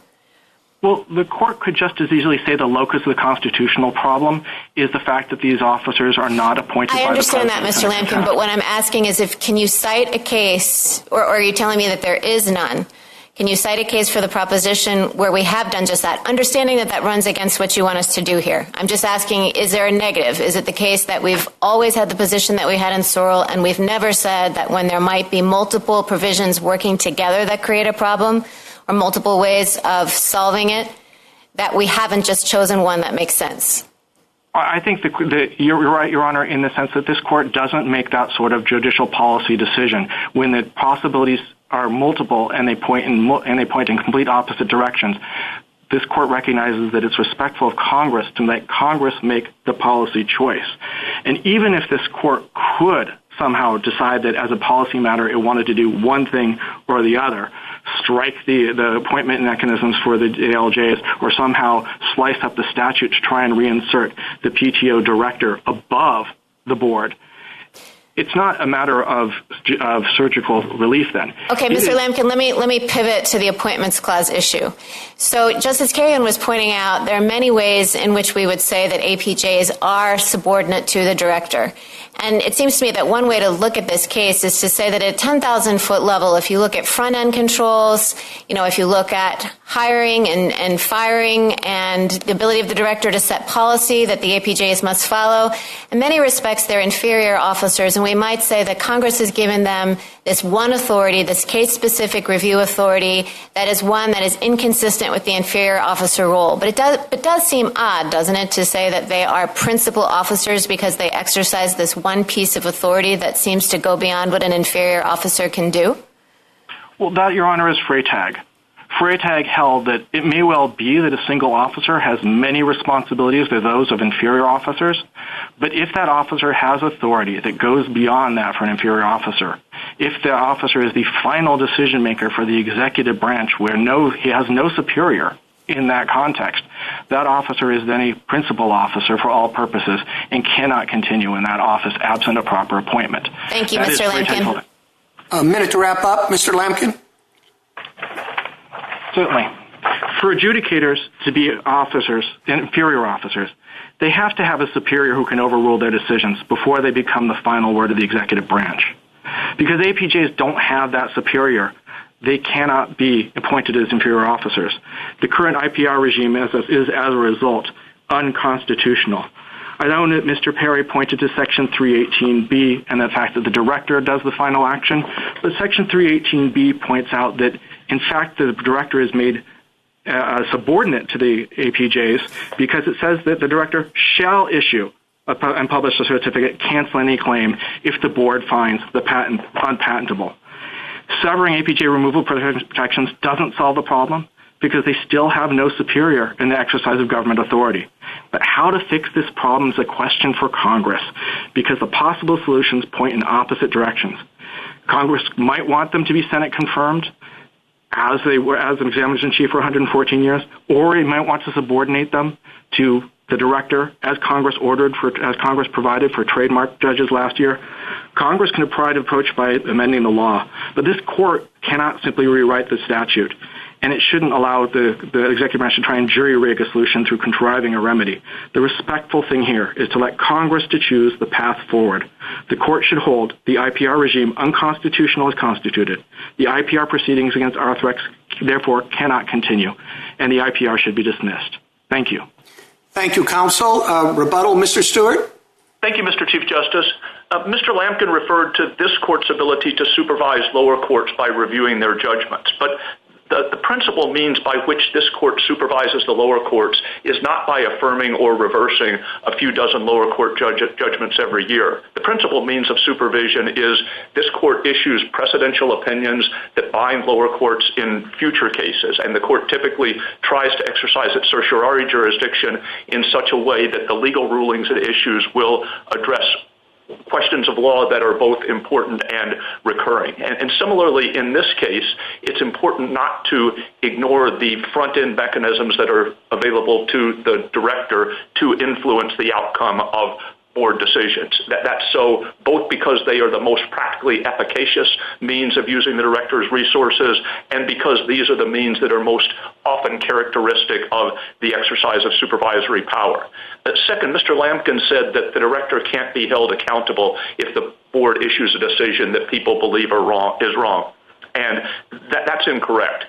Well, the court could just as easily say the locus of the constitutional problem is the fact that these officers are not appointed by the President.
I understand that, Mr. Lampkin, but what I'm asking is can you cite a case, or are you telling me that there is none? Can you cite a case for the proposition where we have done just that, understanding that that runs against what you want us to do here? I'm just asking, is there a negative? Is it the case that we've always had the position that we had in Sorrell, and we've never said that when there might be multiple provisions working together that create a problem, or multiple ways of solving it, that we haven't just chosen one that makes sense?
I think you're right, Your Honor, in the sense that this court doesn't make that sort of judicial policy decision when the possibilities are multiple and they point in complete opposite directions. This court recognizes that it's respectful of Congress to let Congress make the policy choice. And even if this court could somehow decide that as a policy matter it wanted to do one thing or the other, strike the appointment mechanisms for the ALJs, or somehow slice up the statute to try and reinsert the PTO director above the board, it's not a matter of surgical relief then.
Okay, Mr. Lamkin, let me pivot to the Appointments Clause issue. So Justice Kagan was pointing out there are many ways in which we would say that APJs are subordinate to the director. And it seems to me that one way to look at this case is to say that at a 10,000-foot level, if you look at front-end controls, if you look at hiring and firing and the ability of the director to set policy that the APJs must follow, in many respects, they're inferior officers. And we might say that Congress has given them this one authority, this case-specific review authority, that is one that is inconsistent with the inferior officer role. But it does seem odd, doesn't it, to say that they are principal officers because they exercise this one piece of authority that seems to go beyond what an inferior officer can do?
Well, that, Your Honor, is Freytag. Freytag held that it may well be that a single officer has many responsibilities to those of inferior officers, but if that officer has authority that goes beyond that for an inferior officer, if the officer is the final decision maker for the executive branch where he has no superior in that context, that officer is then a principal officer for all purposes and cannot continue in that office absent a proper appointment.
Thank you, Mr. Lamkin.
A minute to wrap up, Mr. Lamkin.
Certainly. For adjudicators to be officers, inferior officers, they have to have a superior who can overrule their decisions before they become the final word of the executive branch. Because APJs don't have that superior, they cannot be appointed as inferior officers. The current IPR regime is, as a result, unconstitutional. I know that Mr. Perry pointed to Section 318B and the fact that the director does the final action, but Section 318B points out that, in fact, the director is made subordinate to the APJs because it says that the director shall issue and publish a certificate canceling any claim if the board finds the patent unpatentable. Severing APJ removal protections doesn't solve the problem because they still have no superior in the exercise of government authority. But how to fix this problem is a question for Congress because the possible solutions point in opposite directions. Congress might want them to be Senate confirmed as they were as examiners-in-chief for 114 years, or it might want to subordinate them to the director as Congress provided for trademark judges last year. Congress can apply the approach by amending the law, but this court cannot simply rewrite the statute, and it shouldn't allow the executive branch to try and jury-rig a solution through contriving a remedy. The respectful thing here is to let Congress to choose the path forward. The court should hold the IPR regime unconstitutional as constituted. The IPR proceedings against Arthrex, therefore, cannot continue, and the IPR should be dismissed. Thank you.
Thank you, counsel. Rebuttal, Mr. Stewart?
Thank you, Mr. Chief Justice. Mr. Lamkin referred to this court's ability to supervise lower courts by reviewing their judgments, but the principal means by which this court supervises the lower courts is not by affirming or reversing a few dozen lower court judgments every year. The principal means of supervision is this court issues precedential opinions that bind lower courts in future cases, and the court typically tries to exercise its certiorari jurisdiction in such a way that the legal rulings it issues will address questions of law that are both important and recurring. And similarly, in this case, it's important not to ignore the front-end mechanisms that are available to the director to influence the outcome of board decisions. That's so both because they are the most practically efficacious means of using the director's resources and because these are the means that are most often characteristic of the exercise of supervisory power. Second, Mr. Lamkin said that the director can't be held accountable if the board issues a decision that people believe is wrong. And that's incorrect.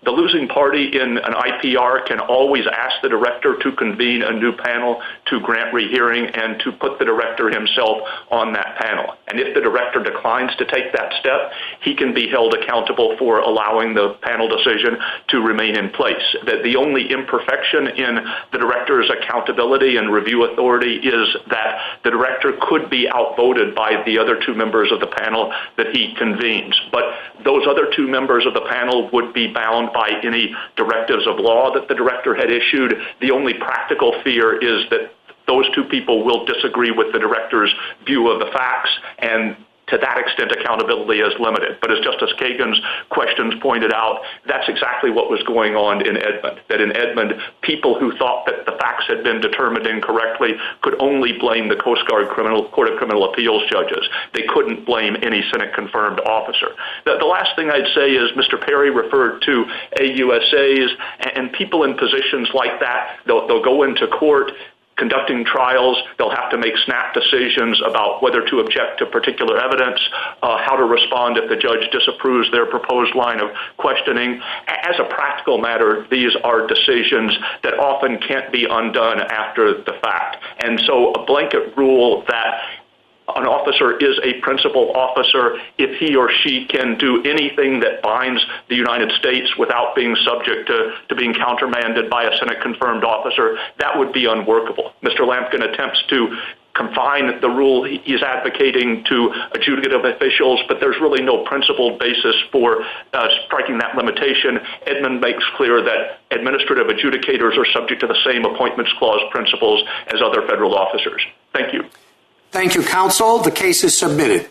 The losing party in an IPR can always ask the director to convene a new panel to grant rehearing and to put the director himself on that panel. And if the director declines to take that step, he can be held accountable for allowing the panel decision to remain in place. That the only imperfection in the director's accountability and review authority is that the director could be outvoted by the other two members of the panel that he convenes. But those other two members of the panel would be bound by any directives of law that the director had issued. The only practical fear is that those two people will disagree with the director's view of the facts, and to that extent, accountability is limited. But as Justice Kagan's questions pointed out, that's exactly what was going on in Edmund. That in Edmund, people who thought that the facts had been determined incorrectly could only blame the Coast Guard Court of Criminal Appeals judges. They couldn't blame any Senate-confirmed officer. The last thing I'd say is Mr. Perry referred to AUSAs, and people in positions like that, they'll go into court conducting trials. They'll have to make snap decisions about whether to object to particular evidence, how to respond if the judge disapproves their proposed line of questioning. As a practical matter, these are decisions that often can't be undone after the fact. And so a blanket rule that an officer is a principal officer if he or she can do anything that binds the United States without being subject to being countermanded by a Senate-confirmed officer, that would be unworkable. Mr. Lampkin attempts to confine the rule he's advocating to adjudicative officials, but there's really no principled basis for striking that limitation. Edmund makes clear that administrative adjudicators are subject to the same Appointments Clause principles as other federal officers. Thank you.
Thank you, counsel. The case is submitted.